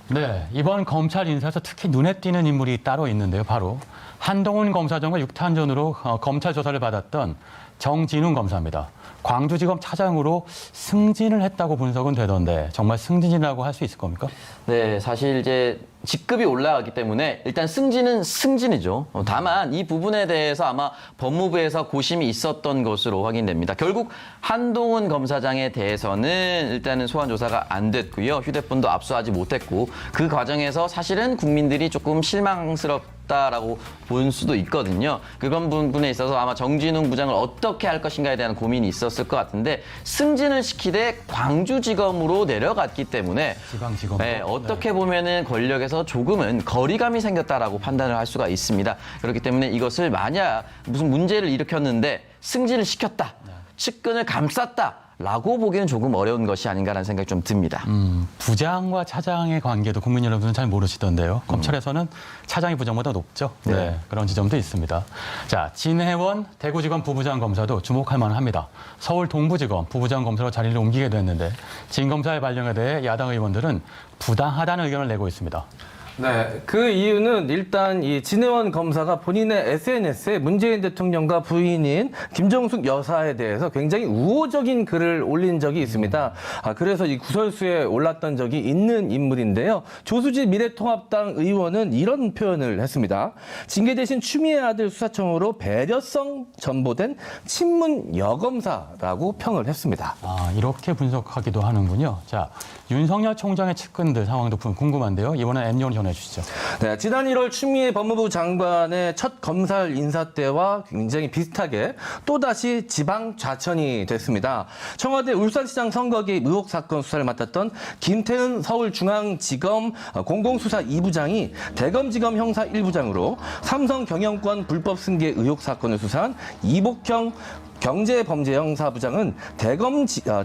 Speaker 1: 네, 이번 검찰 인사에서 특히 눈에 띄는 인물이 따로 있는데요. 바로 한동훈 검사장과 6탄전으로 검찰 조사를 받았던 정진웅 검사입니다. 광주지검 차장으로 승진을 했다고 분석은 되던데 정말 승진이라고 할 수 있을 겁니까?
Speaker 6: 네, 사실 이제 직급이 올라가기 때문에 일단 승진은 승진이죠. 다만 이 부분에 대해서 아마 법무부에서 고심이 있었던 것으로 확인됩니다. 결국 한동훈 검사장에 대해서는 일단은 소환 조사가 안 됐고요. 휴대폰도 압수하지 못했고 그 과정에서 사실은 국민들이 조금 실망스럽다라고 볼 수도 있거든요. 그런 부분에 있어서 아마 정진웅 부장을 어떻게 할 것인가에 대한 고민이 있었을 것 같은데 승진을 시키되 광주지검으로 내려갔기 때문에
Speaker 1: 지방지검.
Speaker 6: 네, 어떻게 보면은 권력에서 조금은 거리감이 생겼다라고 판단을 할 수가 있습니다. 그렇기 때문에 이것을 만약 무슨 문제를 일으켰는데 승진을 시켰다, 측근을 감쌌다. 라고 보기에는 조금 어려운 것이 아닌가라는 생각이 좀 듭니다.
Speaker 1: 부장과 차장의 관계도 국민 여러분은 잘 모르시던데요. 검찰에서는 차장이 부장보다 높죠. 네, 그런 지점도 있습니다. 자, 진혜원 대구지검 부부장 검사도 주목할 만합니다. 서울 동부지검 부부장 검사로 자리를 옮기게 됐는데 진 검사의 발령에 대해 야당 의원들은 부당하다는 의견을 내고 있습니다.
Speaker 3: 네, 그 이유는 일단 이 진혜원 검사가 본인의 SNS에 문재인 대통령과 부인인 김정숙 여사에 대해서 굉장히 우호적인 글을 올린 적이 있습니다. 그래서 이 구설수에 올랐던 적이 있는 인물인데요. 조수지 미래통합당 의원은 이런 표현을 했습니다. 징계 대신 추미애 아들 수사청으로 배려성 전보된 친문 여검사라고 평을 했습니다.
Speaker 1: 아, 이렇게 분석하기도 하는군요. 자, 윤석열 총장의 측근들 상황도 궁금한데요. 이번엔 Nyon 전해주시죠.
Speaker 3: 네, 지난 1월 추미애 법무부 장관의 첫 검찰 인사 때와 굉장히 비슷하게 또다시 지방 좌천이 됐습니다. 청와대 울산시장 선거 개입 의혹 사건 수사를 맡았던 김태은 서울중앙지검 공공수사 2부장이 대검지검 형사 1부장으로 삼성 경영권 불법 승계 의혹 사건을 수사한 이복형 경제범죄형사부장은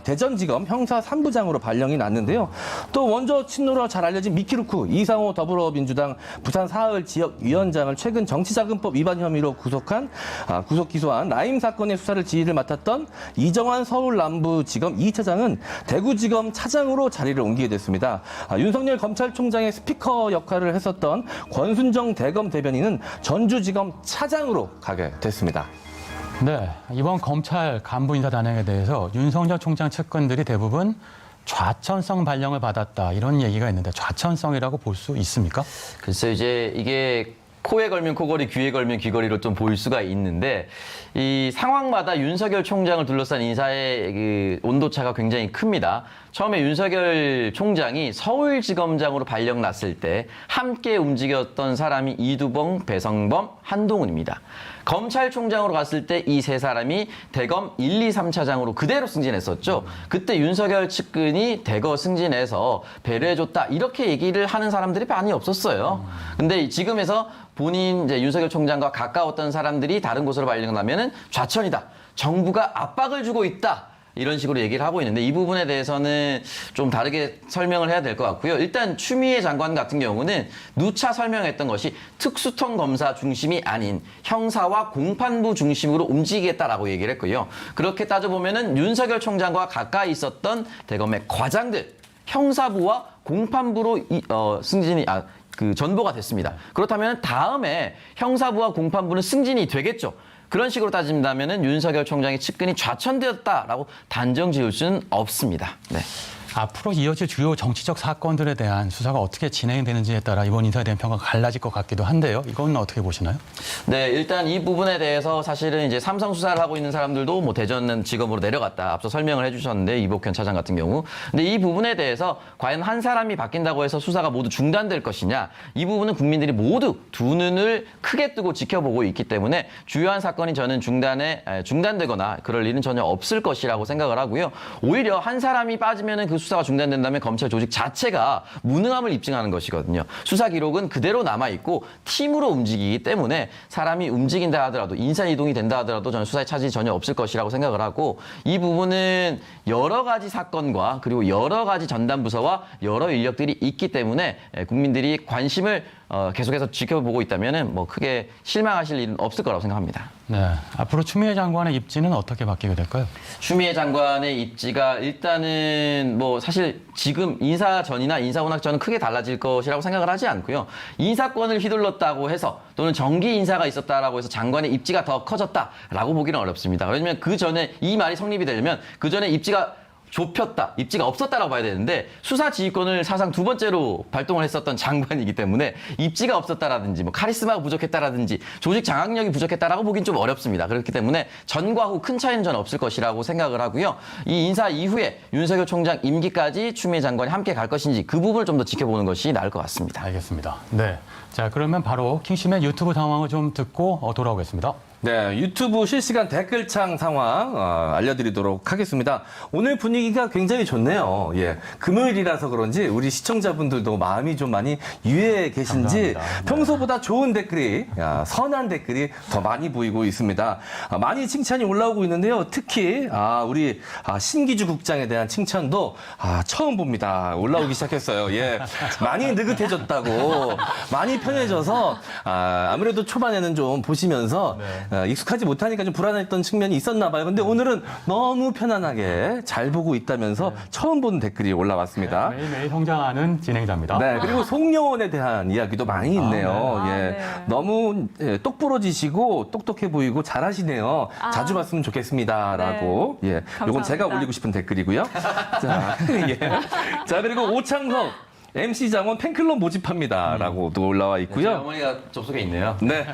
Speaker 3: 대전지검 형사 3부장으로 발령이 났는데요. 또 원조 친노로 잘 알려진 미키루크 이상호 더불어민주당 부산 사흘 지역위원장을 최근 정치자금법 위반 혐의로 구속 기소한 라임 사건의 수사를 지휘를 맡았던 이정환 서울남부지검 2차장은 대구지검 차장으로 자리를 옮기게 됐습니다. 윤석열 검찰총장의 스피커 역할을 했었던 권순정 대검 대변인은 전주지검 차장으로 가게 됐습니다.
Speaker 1: 네, 이번 검찰 간부 인사 단행에 대해서 윤석열 총장 측근들이 대부분 좌천성 발령을 받았다 이런 얘기가 있는데 좌천성이라고 볼 수 있습니까?
Speaker 6: 글쎄 이제 이게 코에 걸면 코걸이, 귀에 걸면 귀걸이로 좀 보일 수가 있는데 이 상황마다 윤석열 총장을 둘러싼 인사의 그 온도차가 굉장히 큽니다. 처음에 윤석열 총장이 서울지검장으로 발령 났을 때 함께 움직였던 사람이 이두봉, 배성범, 한동훈입니다. 검찰총장으로 갔을 때 이 세 사람이 대검 1, 2, 3차장으로 그대로 승진했었죠. 그때 윤석열 측근이 대거 승진해서 배려해줬다 이렇게 얘기를 하는 사람들이 많이 없었어요. 근데 지금에서 본인 이제 윤석열 총장과 가까웠던 사람들이 다른 곳으로 발령나면은 좌천이다. 정부가 압박을 주고 있다. 이런 식으로 얘기를 하고 있는데 이 부분에 대해서는 좀 다르게 설명을 해야 될 것 같고요. 일단 추미애 장관 같은 경우는 누차 설명했던 것이 특수통 검사 중심이 아닌 형사와 공판부 중심으로 움직이겠다라고 얘기를 했고요. 그렇게 따져보면은 윤석열 총장과 가까이 있었던 대검의 과장들, 형사부와 공판부로 전보가 됐습니다. 그렇다면 다음에 형사부와 공판부는 승진이 되겠죠. 그런 식으로 따진다면은 윤석열 총장의 측근이 좌천되었다라고 단정 지을 수는 없습니다. 네.
Speaker 1: 앞으로 이어질 주요 정치적 사건들에 대한 수사가 어떻게 진행되는지에 따라 이번 인사에 대한 평가가 갈라질 것 같기도 한데요. 이건 어떻게 보시나요?
Speaker 6: 네, 일단 이 부분에 대해서 사실은 이제 삼성 수사를 하고 있는 사람들도 뭐 대전 지검으로 내려갔다. 앞서 설명을 해주셨는데 이복현 차장 같은 경우. 근데 이 부분에 대해서 과연 한 사람이 바뀐다고 해서 수사가 모두 중단될 것이냐? 이 부분은 국민들이 모두 두 눈을 크게 뜨고 지켜보고 있기 때문에 주요한 사건이 저는 중단되거나 그럴 일은 전혀 없을 것이라고 생각을 하고요. 오히려 한 사람이 빠지면은 그 수사가 중단된다면 검찰 조직 자체가 무능함을 입증하는 것이거든요. 수사 기록은 그대로 남아있고 팀으로 움직이기 때문에 사람이 움직인다 하더라도 인사 이동이 된다 하더라도 저는 수사에 차질이 전혀 없을 것이라고 생각을 하고 이 부분은 여러 가지 사건과 그리고 여러 가지 전담 부서와 여러 인력들이 있기 때문에 국민들이 관심을 계속해서 지켜보고 있다면은 뭐 크게 실망하실 일은 없을 거라고 생각합니다.
Speaker 1: 네, 앞으로 추미애 장관의 입지는 어떻게 바뀌게 될까요?
Speaker 6: 추미애 장관의 입지가 일단은 뭐 사실 지금 인사 전이나 인사 워낙 전은 크게 달라질 것이라고 생각을 하지 않고요. 인사권을 휘둘렀다고 해서 또는 정기 인사가 있었다라고 해서 장관의 입지가 더 커졌다라고 보기는 어렵습니다. 왜냐하면 그 전에 이 말이 성립이 되려면 그 전에 입지가 좁혔다, 입지가 없었다라고 봐야 되는데 수사 지휘권을 사상 두 번째로 발동을 했었던 장관이기 때문에 입지가 없었다라든지 뭐 카리스마가 부족했다라든지 조직 장악력이 부족했다라고 보긴 좀 어렵습니다. 그렇기 때문에 전과 후 큰 차이는 저는 없을 것이라고 생각을 하고요. 이 인사 이후에 윤석열 총장 임기까지 추미애 장관이 함께 갈 것인지 그 부분을 좀 더 지켜보는 것이 나을 것 같습니다.
Speaker 1: 알겠습니다. 네, 자 그러면 바로 킹심의 유튜브 상황을 좀 듣고 돌아오겠습니다.
Speaker 3: 네, 유튜브 실시간 댓글창 상황 알려드리도록 하겠습니다. 오늘 분위기가 굉장히 좋네요. 예, 금요일이라서 그런지 우리 시청자분들도 마음이 좀 많이 유해해 계신지
Speaker 1: 감사합니다. 네.
Speaker 3: 평소보다 좋은 댓글이, 선한 댓글이 더 많이 보이고 있습니다. 많이 칭찬이 올라오고 있는데요. 특히 우리 신기주 국장에 대한 칭찬도 처음 봅니다. 올라오기 시작했어요. 예, 많이 느긋해졌다고, 많이 편해져서 아무래도 초반에는 좀 보시면서 익숙하지 못하니까 좀 불안했던 측면이 있었나 봐요. 근데 오늘은 너무 편안하게 잘 보고 있다면서 처음 본 댓글이 올라왔습니다.
Speaker 1: 매일매일 성장하는 진행자입니다.
Speaker 3: 네, 그리고 송여원에 대한 이야기도 많이 있네요.
Speaker 2: 네.
Speaker 3: 예,
Speaker 2: 네.
Speaker 3: 너무 똑부러지시고 똑똑해 보이고 잘하시네요. 자주 봤으면 좋겠습니다라고. 예, 요건 제가
Speaker 2: 감사합니다.
Speaker 3: 올리고 싶은 댓글이고요. 자, 예. 자, 그리고 오창석 MC 장원 팬클럽 모집합니다라고도 올라와
Speaker 6: 저희
Speaker 3: 있고요.
Speaker 6: 어머니가 접속에 있네요.
Speaker 3: 네.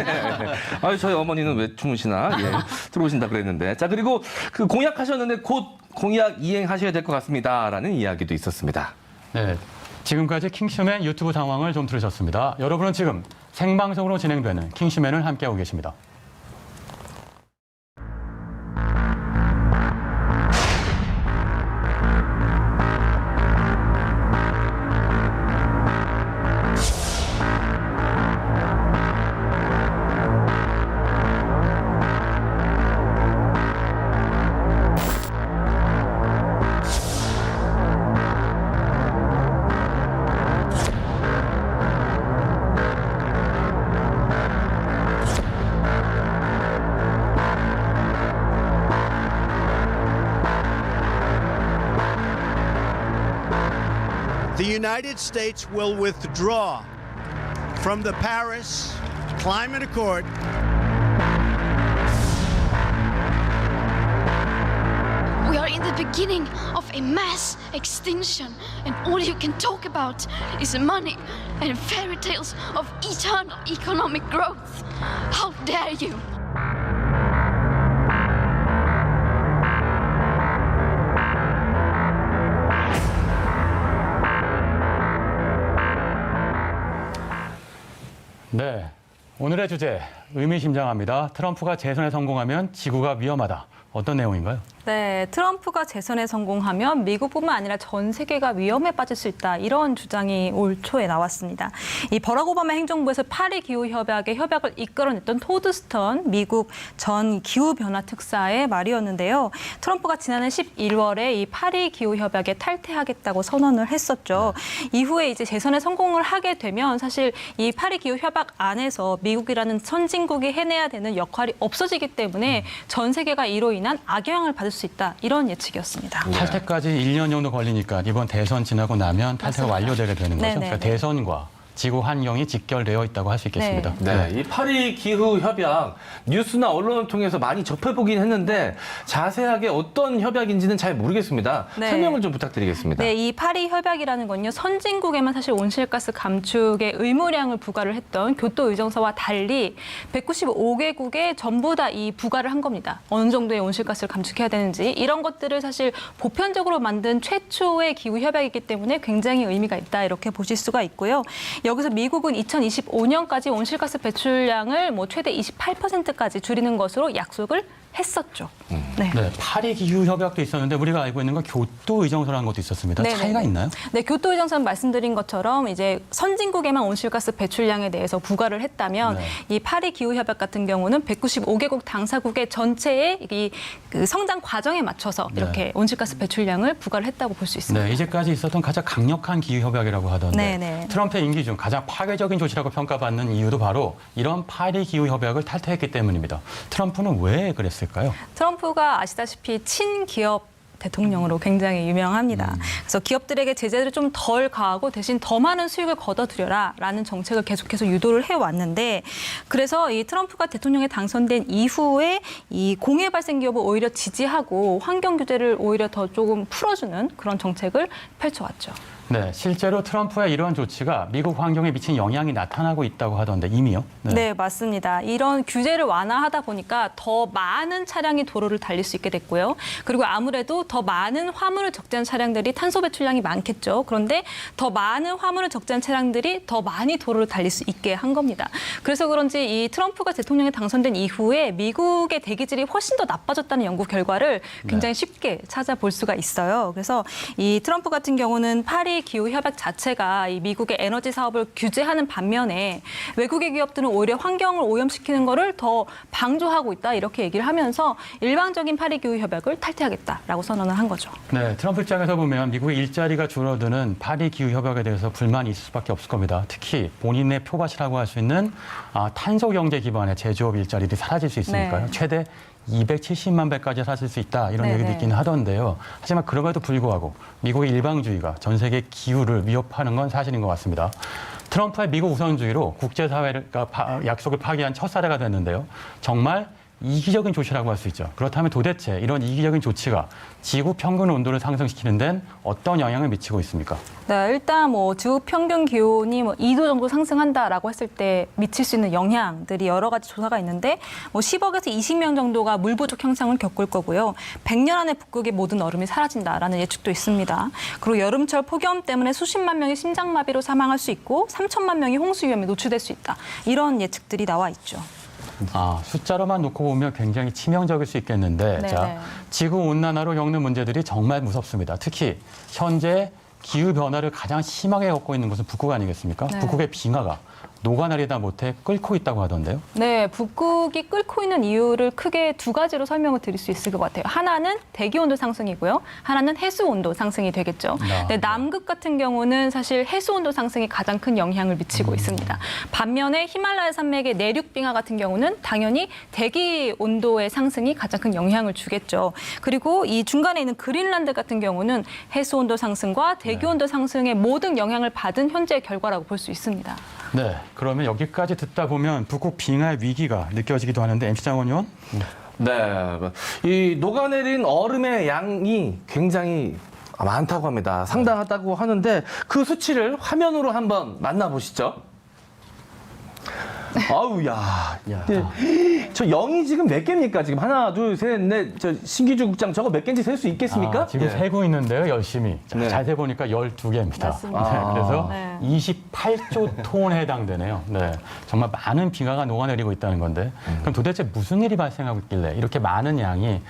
Speaker 3: 저희 어머니는 왜 주무시나? 예. 들어오신다 그랬는데. 자, 그리고 그 공약하셨는데 곧 공약 이행하셔야 될 것 같습니다라는 이야기도 있었습니다.
Speaker 1: 네, 지금까지 킹쇼맨 유튜브 상황을 좀 들으셨습니다. 여러분은 지금 생방송으로 진행되는 킹쇼맨을 함께하고 계십니다.
Speaker 7: The United States will withdraw from the Paris Climate Accord.
Speaker 8: We are in the beginning of a mass extinction, and all you can talk about is money and fairy tales of eternal economic growth. How dare you!
Speaker 1: 네, 오늘의 주제 의미심장합니다. 트럼프가 재선에 성공하면 지구가 위험하다. 어떤 내용인가요?
Speaker 2: 네, 트럼프가 재선에 성공하면 미국뿐만 아니라 전 세계가 위험에 빠질 수 있다. 이런 주장이 올 초에 나왔습니다. 이 버락 오바마 행정부에서 파리 기후 협약의 협약을 이끌어냈던 토드 스턴 미국 전 기후 변화 특사의 말이었는데요. 트럼프가 지난해 11월에 이 파리 기후 협약에 탈퇴하겠다고 선언을 했었죠. 이후에 이제 재선에 성공을 하게 되면 사실 이 파리 기후 협약 안에서 미국이라는 선진국이 해내야 되는 역할이 없어지기 때문에 전 세계가 이로 인한 악영향을 받을 수 있다. 이런 예측이었습니다.
Speaker 1: 탈퇴까지 1년 정도 걸리니까 이번 대선 지나고 나면 탈퇴가 완료되게 되는 거죠.
Speaker 2: 네네.
Speaker 1: 그러니까 대선과 지구 환경이 직결되어 있다고 할 수 있겠습니다.
Speaker 3: 네, 이 파리 기후 협약 뉴스나 언론을 통해서 많이 접해보긴 했는데 자세하게 어떤 협약인지는 잘 모르겠습니다.
Speaker 2: 네.
Speaker 3: 설명을 좀 부탁드리겠습니다.
Speaker 2: 네, 이 파리 협약이라는 건요, 선진국에만 사실 온실가스 감축의 의무량을 부과를 했던 교토 의정서와 달리 195개국에 전부 다 이 부과를 한 겁니다. 어느 정도의 온실가스를 감축해야 되는지 이런 것들을 사실 보편적으로 만든 최초의 기후 협약이기 때문에 굉장히 의미가 있다 이렇게 보실 수가 있고요. 여기서 미국은 2025년까지 온실가스 배출량을 뭐 최대 28%까지 줄이는 것으로 약속을 했었죠. 네.
Speaker 1: 네, 파리 기후 협약도 있었는데 우리가 알고 있는 건 교토 의정서라는 것도 있었습니다.
Speaker 2: 네네.
Speaker 1: 차이가 있나요?
Speaker 2: 네, 교토 의정서는 말씀드린 것처럼 이제 선진국에만 온실가스 배출량에 대해서 부과를 했다면
Speaker 1: 네.
Speaker 2: 이 파리 기후 협약 같은 경우는 195개국 당사국의 전체의 그 성장 과정에 맞춰서 이렇게 온실가스 배출량을 부과를 했다고 볼 수 있습니다.
Speaker 1: 네, 이제까지 있었던 가장 강력한 기후 협약이라고 하던데
Speaker 2: 네네.
Speaker 1: 트럼프의 임기 중 가장 파괴적인 조치라고 평가받는 이유도 바로 이런 파리 기후 협약을 탈퇴했기 때문입니다. 트럼프는 왜 그랬을까요?
Speaker 2: 트럼프가 아시다시피 친기업 대통령으로 굉장히 유명합니다. 그래서 기업들에게 제재를 좀 덜 가하고 대신 더 많은 수익을 걷어들여라라는 정책을 계속해서 유도를 해왔는데 그래서 이 트럼프가 대통령에 당선된 이후에 이 공해 발생 기업을 오히려 지지하고 환경 규제를 오히려 더 조금 풀어주는 그런 정책을 펼쳐왔죠.
Speaker 1: 네, 실제로 트럼프의 이러한 조치가 미국 환경에 미친 영향이 나타나고 있다고 하던데 이미요?
Speaker 2: 네, 맞습니다. 이런 규제를 완화하다 보니까 더 많은 차량이 도로를 달릴 수 있게 됐고요. 그리고 아무래도 더 많은 화물을 적재한 차량들이 탄소 배출량이 많겠죠. 그런데 더 많은 화물을 적재한 차량들이 더 많이 도로를 달릴 수 있게 한 겁니다. 그래서 그런지 이 트럼프가 대통령에 당선된 이후에 미국의 대기질이 훨씬 더 나빠졌다는 연구 결과를 굉장히 쉽게 찾아볼 수가 있어요. 그래서 이 트럼프 같은 경우는 파리 기후 협약 자체가 이 미국의 에너지 사업을 규제하는 반면에 외국의 기업들은 오히려 환경을 오염시키는 거를 더 방조하고 있다 이렇게 얘기를 하면서 일방적인 파리 기후 협약을 탈퇴하겠다라고 선언을 한 거죠.
Speaker 1: 네, 트럼프 입장에서 보면 미국의 일자리가 줄어드는 파리 기후 협약에 대해서 불만이 있을 수밖에 없을 겁니다. 특히 본인의 표밭이라고 할 수 있는 탄소 경제 기반의 제조업 일자리들이 사라질 수 있으니까요.
Speaker 2: 네.
Speaker 1: 최대 270만 배까지 사라질 수 있다 이런 얘기도 있기는 하던데요. 하지만 그럼에도 불구하고 미국의 일방주의가 전 세계 기후를 위협하는 건 사실인 것 같습니다. 트럼프의 미국 우선주의로 국제사회가 약속을 파기한 첫 사례가 됐는데요. 정말 이기적인 조치라고 할 수 있죠. 그렇다면 도대체 이런 이기적인 조치가 지구 평균 온도를 상승시키는 데는 어떤 영향을 미치고 있습니까?
Speaker 2: 네, 일단 뭐 지구 평균 기온이 뭐 2도 정도 상승한다라고 했을 때 미칠 수 있는 영향들이 여러 가지 조사가 있는데 뭐 10억에서 20명 정도가 물 부족 현상을 겪을 거고요. 100년 안에 북극의 모든 얼음이 사라진다라는 예측도 있습니다. 그리고 여름철 폭염 때문에 수십만 명이 심장마비로 사망할 수 있고 3천만 명이 홍수 위험에 노출될 수 있다. 이런 예측들이 나와 있죠.
Speaker 1: 숫자로만 놓고 보면 굉장히 치명적일 수 있겠는데
Speaker 2: 네네.
Speaker 1: 자, 지구온난화로 겪는 문제들이 정말 무섭습니다. 특히 현재 기후변화를 가장 심하게 겪고 있는 것은 북극 아니겠습니까?
Speaker 2: 네.
Speaker 1: 북극의 빙하가 녹아내리다 못해 끓고 있다고 하던데요.
Speaker 2: 네, 북극이 끓고 있는 이유를 크게 두 가지로 설명을 드릴 수 있을 것 같아요. 하나는 대기온도 상승이고요. 하나는 해수온도 상승이 되겠죠. 네, 남극 같은 경우는 사실 해수온도 상승이 가장 큰 영향을 미치고 있습니다. 반면에 히말라야 산맥의 내륙 빙하 같은 경우는 당연히 대기 온도의 상승이 가장 큰 영향을 주겠죠. 그리고 이 중간에 있는 그린란드 같은 경우는 해수온도 상승과 대기온도 상승의 모든 영향을 받은 현재의 결과라고 볼 수 있습니다.
Speaker 1: 네, 그러면 여기까지 듣다 보면 북극 빙하의 위기가 느껴지기도 하는데 MC 장원 의원?
Speaker 3: 네, 이 녹아내린 얼음의 양이 굉장히 많다고 합니다. 상당하다고 하는데 그 수치를 화면으로 한번 만나보시죠. 아우, 야. 저 0이 지금 몇 개입니까? 지금 하나, 둘, 셋, 넷. 저 신기주 국장 저거 몇 개인지 셀 수 있겠습니까?
Speaker 1: 지금 세고 있는데요, 열심히.
Speaker 3: 네.
Speaker 1: 잘 세보니까 12개입니다.
Speaker 2: 맞습니다.
Speaker 1: 네, 그래서
Speaker 2: 네.
Speaker 1: 28조 톤에 해당되네요. 네, 정말 많은 빙하가 녹아내리고 있다는 건데 그럼 도대체 무슨 일이 발생하고 있길래 이렇게 많은 양이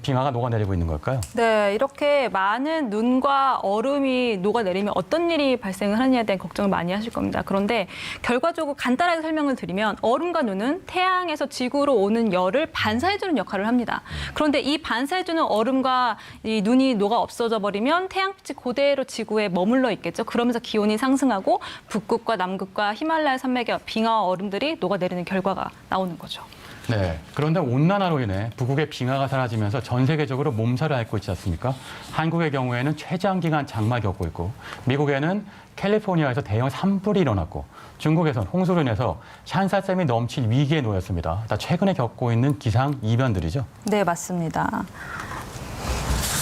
Speaker 1: 빙하가 녹아내리고 있는 걸까요?
Speaker 2: 네, 이렇게 많은 눈과 얼음이 녹아내리면 어떤 일이 발생을 하느냐에 대한 걱정을 많이 하실 겁니다. 그런데 결과적으로 간단하게 설명을 드리면 얼음과 눈은 태양에서 지구로 오는 열을 반사해주는 역할을 합니다. 그런데 이 반사해주는 얼음과 이 눈이 녹아 없어져 버리면 태양빛이 그대로 지구에 머물러 있겠죠. 그러면서 기온이 상승하고 북극과 남극과 히말라야 산맥의 빙하와 얼음들이 녹아내리는 결과가 나오는 거죠.
Speaker 1: 네. 그런데 온난화로 인해 북극의 빙하가 사라지면서 전 세계적으로 몸살을 앓고 있지 않습니까? 한국의 경우에는 최장기간 장마 겪고 있고, 미국에는 캘리포니아에서 대형 산불이 일어났고, 중국에선 홍수로 인해서 샨사댐이 넘칠 위기에 놓였습니다. 다 최근에 겪고 있는 기상 이변들이죠.
Speaker 2: 네, 맞습니다.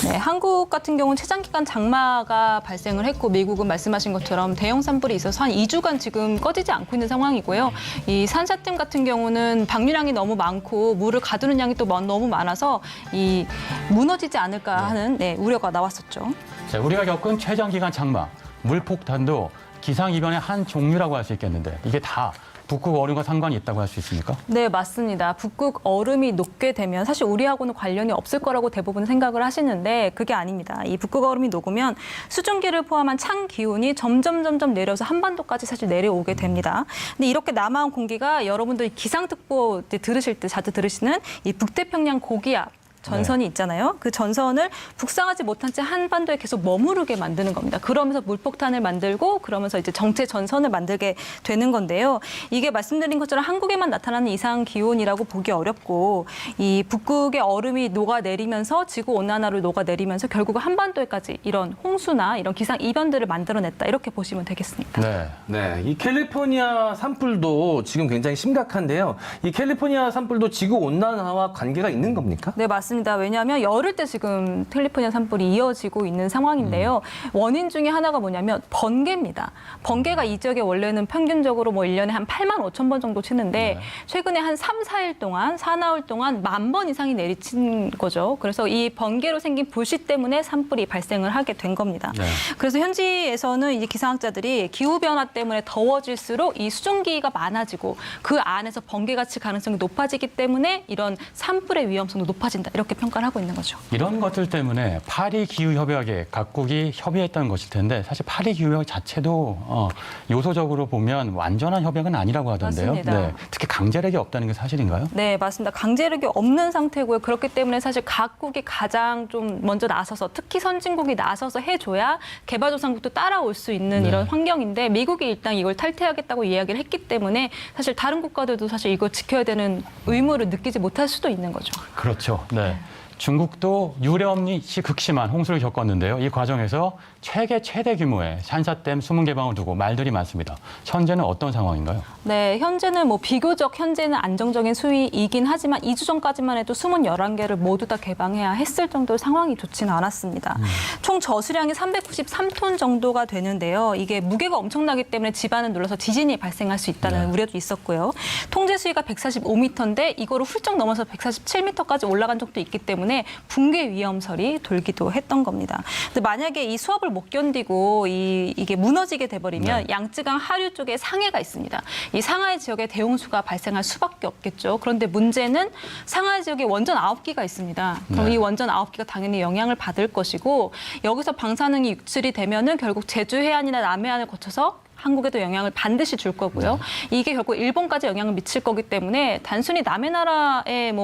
Speaker 2: 네, 한국 같은 경우는 최장기간 장마가 발생을 했고 미국은 말씀하신 것처럼 대형 산불이 있어서 한 2주간 지금 꺼지지 않고 있는 상황이고요. 이 산사댐 같은 경우는 방류량이 너무 많고 물을 가두는 양이 또 너무 많아서 이 무너지지 않을까 하는 우려가 나왔었죠.
Speaker 1: 자, 우리가 겪은 최장기간 장마, 물폭탄도 기상이변의 한 종류라고 할 수 있겠는데 이게 다 북극 얼음과 상관이 있다고 할 수 있습니까?
Speaker 2: 네, 맞습니다. 북극 얼음이 녹게 되면 사실 우리하고는 관련이 없을 거라고 대부분 생각을 하시는데 그게 아닙니다. 이 북극 얼음이 녹으면 수증기를 포함한 찬 기온이 점점 내려서 한반도까지 사실 내려오게 됩니다. 근데 이렇게 남아온 공기가 여러분들이 기상특보 들으실 때 자주 들으시는 이 북태평양 고기압 전선이 있잖아요. 그 전선을 북상하지 못한 채 한반도에 계속 머무르게 만드는 겁니다. 그러면서 물폭탄을 만들고 그러면서 이제 정체 전선을 만들게 되는 건데요. 이게 말씀드린 것처럼 한국에만 나타나는 이상 기온이라고 보기 어렵고 이 북극의 얼음이 녹아내리면서 지구 온난화로 녹아내리면서 결국 한반도에까지 이런 홍수나 이런 기상 이변들을 만들어냈다. 이렇게 보시면 되겠습니다.
Speaker 1: 네.
Speaker 3: 네, 이 캘리포니아 산불도 지금 굉장히 심각한데요. 이 캘리포니아 산불도 지구 온난화와 관계가 있는 겁니까?
Speaker 2: 네, 맞습니다. 왜냐하면 열흘 때 지금 캘리포니아 산불이 이어지고 있는 상황인데요. 원인 중에 하나가 뭐냐면 번개입니다. 번개가 이 지역에 원래는 평균적으로 뭐 1년에 한 8만 5천 번 정도 치는데 최근에 한 3, 4일 동안, 사나흘 동안 10,000번 이상이 내리친 거죠. 그래서 이 번개로 생긴 불씨 때문에 산불이 발생을 하게 된 겁니다.
Speaker 1: 네.
Speaker 2: 그래서 현지에서는 이제 기상학자들이 기후변화 때문에 더워질수록 이 수증기가 많아지고 그 안에서 번개 같이 가능성이 높아지기 때문에 이런 산불의 위험성도 높아진다. 이렇게 평가를 하고 있는 거죠.
Speaker 1: 이런 것들 때문에 파리 기후협약에 각국이 협의했던 것일 텐데 사실 파리 기후협약 자체도 요소적으로 보면 완전한 협약은 아니라고 하던데요.
Speaker 2: 맞습니다.
Speaker 1: 네. 특히 강제력이 없다는 게 사실인가요?
Speaker 2: 네, 맞습니다. 강제력이 없는 상태고요. 그렇기 때문에 사실 각국이 가장 좀 먼저 나서서 특히 선진국이 나서서 해줘야 개발도상국도 따라올 수 있는 이런 환경인데 미국이 일단 이걸 탈퇴하겠다고 이야기를 했기 때문에 사실 다른 국가들도 사실 이걸 지켜야 되는 의무를 느끼지 못할 수도 있는 거죠.
Speaker 1: 그렇죠. 네. 중국도 유례없이 극심한 홍수를 겪었는데요. 이 과정에서 최대 규모의 샨사댐 수문 개방을 두고 말들이 많습니다. 현재는 어떤 상황인가요?
Speaker 2: 네, 현재는 비교적 현재는 안정적인 수위이긴 하지만 2주 전까지만 해도 수문 11개를 모두 다 개방해야 했을 정도의 상황이 좋지는 않았습니다. 총 저수량이 393톤 정도가 되는데요. 이게 무게가 엄청나기 때문에 집안을 눌러서 지진이 발생할 수 있다는 우려도 있었고요. 통제 수위가 145m인데 이거를 훌쩍 넘어서 147m까지 올라간 적도 있기 때문에 붕괴 위험설이 돌기도 했던 겁니다. 근데 만약에 이 수압을 못 견디고 이게 무너지게 돼버리면 양쯔강 하류 쪽에 상해가 있습니다. 이 상하이 지역에 대홍수가 발생할 수밖에 없겠죠. 그런데 문제는 상하이 지역에 원전 9기가 있습니다. 그럼 이 원전 9기가 당연히 영향을 받을 것이고 여기서 방사능이 유출이 되면은 결국 제주 해안이나 남해안을 거쳐서 한국에도 영향을 반드시 줄 거고요. 이게 결국 일본까지 영향을 미칠 거기 때문에 단순히 남의 나라의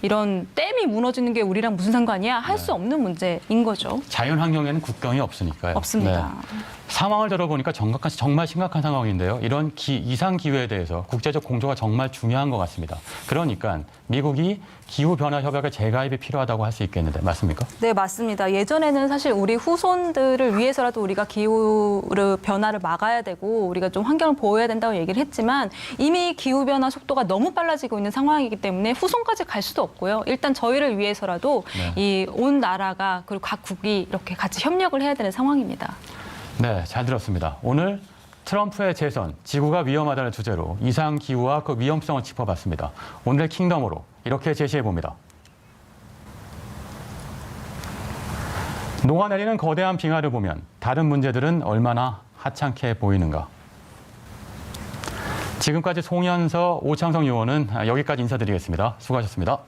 Speaker 2: 이런 댐이 무너지는 게 우리랑 무슨 상관이야? 할 수 없는 문제인 거죠.
Speaker 1: 자연 환경에는 국경이 없으니까요.
Speaker 2: 없습니다.
Speaker 1: 네. 상황을 들어보니까 정말 심각한 상황인데요. 이런 이상 기후에 대해서 국제적 공조가 정말 중요한 것 같습니다. 그러니까 미국이 기후변화 협약에 재가입이 필요하다고 할 수 있겠는데 맞습니까?
Speaker 2: 네, 맞습니다. 예전에는 사실 우리 후손들을 위해서라도 우리가 기후 변화를 막아야 되고 우리가 좀 환경을 보호해야 된다고 얘기를 했지만 이미 기후변화 속도가 너무 빨라지고 있는 상황이기 때문에 후손까지 갈 수도 없고요. 일단 저희를 위해서라도 이 온 나라가 그리고 각국이 이렇게 같이 협력을 해야 되는 상황입니다.
Speaker 1: 네, 잘 들었습니다. 오늘 트럼프의 재선, 지구가 위험하다는 주제로 이상 기후와 그 위험성을 짚어봤습니다. 오늘의 킹덤으로 이렇게 제시해봅니다. 녹아내리는 거대한 빙하를 보면 다른 문제들은 얼마나 하찮게 보이는가. 지금까지 송현서, 오창성 의원은 여기까지 인사드리겠습니다. 수고하셨습니다.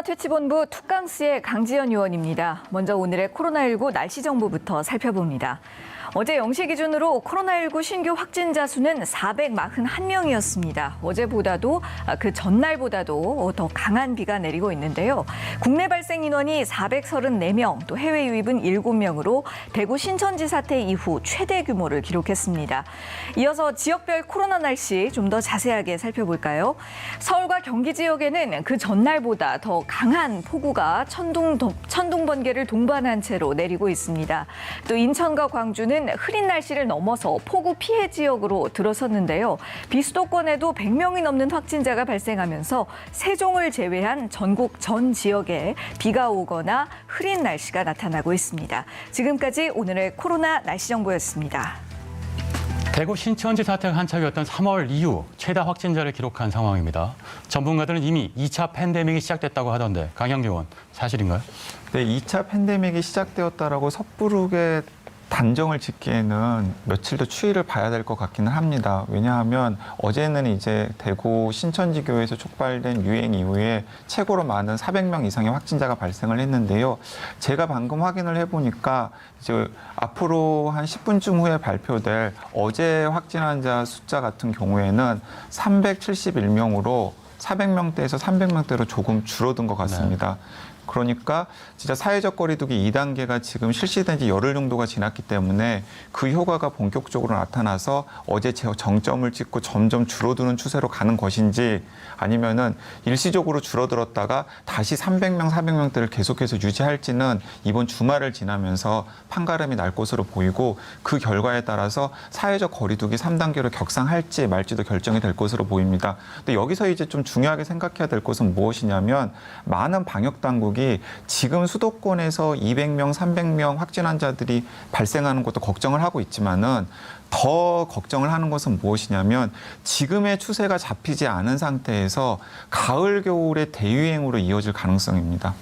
Speaker 9: 통합퇴치본부 특강스의 강지연 의원입니다. 먼저 오늘의 코로나19 날씨 정보부터 살펴봅니다. 어제 0시 기준으로 코로나19 신규 확진자 수는 441명이었습니다. 어제보다도 그 전날보다도 더 강한 비가 내리고 있는데요. 국내 발생 인원이 434명, 또 해외 유입은 7명으로 대구 신천지 사태 이후 최대 규모를 기록했습니다. 이어서 지역별 코로나 날씨 좀 더 자세하게 살펴볼까요? 서울과 경기 지역에는 그 전날보다 더 강한 폭우가 천둥 번개를 동반한 채로 내리고 있습니다. 또 인천과 광주는 흐린 날씨를 넘어서 폭우 피해 지역으로 들어섰는데요. 비수도권에도 100명이 넘는 확진자가 발생하면서 세종을 제외한 전국 전 지역에 비가 오거나 흐린 날씨가 나타나고 있습니다. 지금까지 오늘의 코로나 날씨 정보였습니다.
Speaker 1: 대구 신천지 사태가 한창이었던 3월 이후 최다 확진자를 기록한 상황입니다. 전문가들은 이미 2차 팬데믹이 시작됐다고 하던데 강영규 의원 사실인가요?
Speaker 10: 네, 2차 팬데믹이 시작되었다라고 섣부르게 단정을 짓기에는 며칠 더 추이를 봐야 될 것 같기는 합니다. 왜냐하면 어제는 이제 대구 신천지교에서 촉발된 유행 이후에 최고로 많은 400명 이상의 확진자가 발생을 했는데요. 제가 방금 확인을 해보니까 이제 앞으로 한 10분쯤 후에 발표될 어제 확진 환자 숫자 같은 경우에는 371명으로 400명대에서 300명대로 조금 줄어든 것 같습니다. 그러니까 진짜 사회적 거리두기 2단계가 지금 실시된 지 열흘 정도가 지났기 때문에 그 효과가 본격적으로 나타나서 어제 정점을 찍고 점점 줄어드는 추세로 가는 것인지 아니면은 일시적으로 줄어들었다가 다시 300명, 400명대를 계속해서 유지할지는 이번 주말을 지나면서 판가름이 날 것으로 보이고 그 결과에 따라서 사회적 거리두기 3단계로 격상할지 말지도 결정이 될 것으로 보입니다. 근데 여기서 이제 좀 중요하게 생각해야 될 것은 무엇이냐면 많은 방역 당국이 지금 수도권에서 200명, 300명 확진 환자들이 발생하는 것도 걱정을 하고 있지만은 더 걱정을 하는 것은 무엇이냐면 지금의 추세가 잡히지 않은 상태에서 가을, 겨울의 대유행으로 이어질 가능성입니다.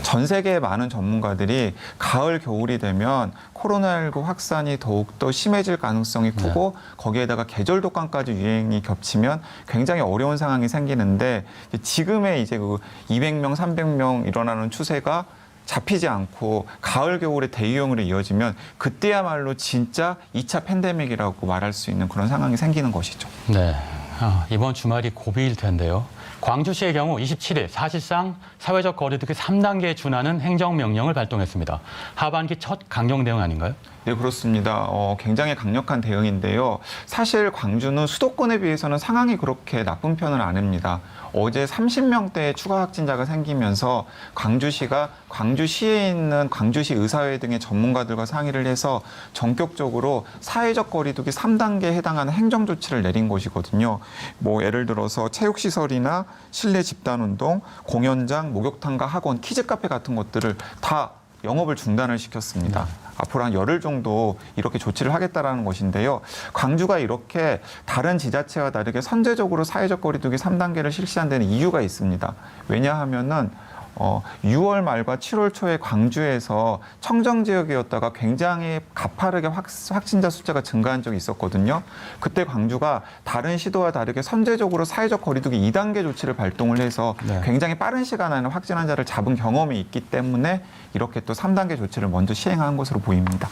Speaker 10: 전 세계의 많은 전문가들이 가을, 겨울이 되면 코로나19 확산이 더욱더 심해질 가능성이 크고 거기에다가 계절 독감까지 유행이 겹치면 굉장히 어려운 상황이 생기는데 지금의 이제 그 200명, 300명 일어나는 추세가 잡히지 않고 가을, 겨울의 대유행으로 이어지면 그때야말로 진짜 2차 팬데믹이라고 말할 수 있는 그런 상황이 생기는 것이죠.
Speaker 1: 네, 이번 주말이 고비일 텐데요. 광주시의 경우 27일 사실상 사회적 거리두기 3단계에 준하는 행정명령을 발동했습니다. 하반기 첫 강경 대응 아닌가요?
Speaker 10: 네, 그렇습니다. 굉장히 강력한 대응인데요. 사실 광주는 수도권에 비해서는 상황이 그렇게 나쁜 편은 아닙니다. 어제 30명대의 추가 확진자가 생기면서 광주시가 광주시에 있는 광주시 의사회 등의 전문가들과 상의를 해서 전격적으로 사회적 거리두기 3단계에 해당하는 행정 조치를 내린 것이거든요. 뭐 예를 들어서 체육시설이나 실내 집단운동, 공연장, 목욕탕과 학원, 키즈카페 같은 것들을 다 영업을 중단을 시켰습니다. 앞으로 한 열흘 정도 이렇게 조치를 하겠다라는 것인데요. 광주가 이렇게 다른 지자체와 다르게 선제적으로 사회적 거리두기 3단계를 실시한 데는 이유가 있습니다. 왜냐하면은 6월 말과 7월 초에 광주에서 청정 지역이었다가 굉장히 가파르게 확진자 숫자가 증가한 적이 있었거든요. 그때 광주가 다른 시도와 다르게 선제적으로 사회적 거리두기 2단계 조치를 발동을 해서 굉장히 빠른 시간 안에 확진 환자를 잡은 경험이 있기 때문에 이렇게 또 3단계 조치를 먼저 시행한 것으로 보입니다.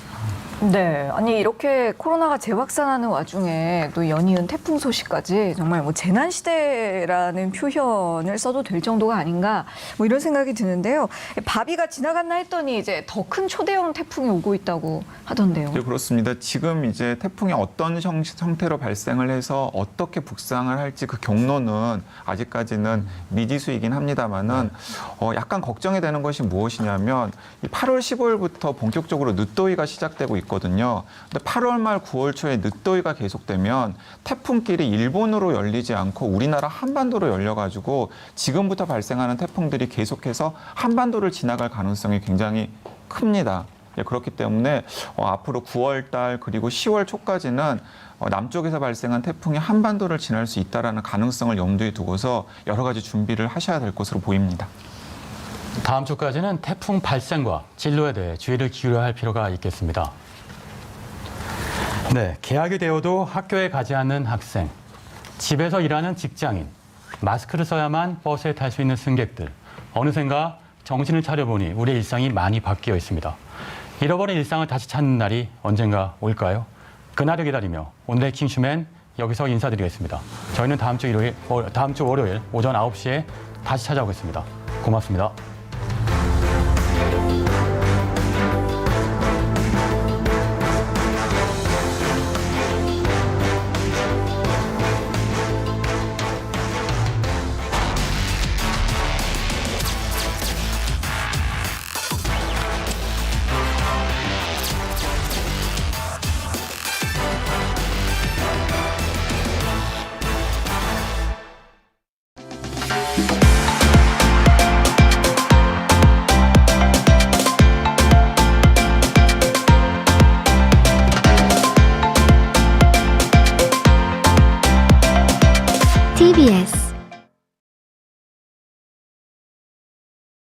Speaker 9: 네, 아니 이렇게 코로나가 재확산하는 와중에 또 연이은 태풍 소식까지 정말 뭐 재난 시대라는 표현을 써도 될 정도가 아닌가 뭐 이런 생각이 드는데요. 바비가 지나갔나 했더니 이제 더 큰 초대형 태풍이 오고 있다고 하던데요.
Speaker 10: 네, 그렇습니다. 지금 이제 태풍이 어떤 형태로 발생을 해서 어떻게 북상을 할지 그 경로는 아직까지는 미지수이긴 합니다만은 약간 걱정이 되는 것이 무엇이냐면 8월 15일부터 본격적으로 늦더위가 시작되고 있거든요. 근데 8월 말 9월 초에 늦더위가 계속되면 태풍길이 일본으로 열리지 않고 우리나라 한반도로 열려가지고 지금부터 발생하는 태풍들이 계속해서 한반도를 지나갈 가능성이 굉장히 큽니다. 그렇기 때문에 앞으로 9월 달 그리고 10월 초까지는 남쪽에서 발생한 태풍이 한반도를 지날 수 있다는 가능성을 염두에 두고서 여러 가지 준비를 하셔야 될 것으로 보입니다.
Speaker 1: 다음 주까지는 태풍 발생과 진로에 대해 주의를 기울여야 할 필요가 있겠습니다. 네, 개학이 되어도 학교에 가지 않는 학생, 집에서 일하는 직장인, 마스크를 써야만 버스에 탈 수 있는 승객들, 어느샌가 정신을 차려보니 우리의 일상이 많이 바뀌어 있습니다. 잃어버린 일상을 다시 찾는 날이 언젠가 올까요? 그날을 기다리며 오늘의 킹슈맨 여기서 인사드리겠습니다. 저희는 다음 주 월요일 오전 9시에 다시 찾아오겠습니다. 고맙습니다.
Speaker 11: TBS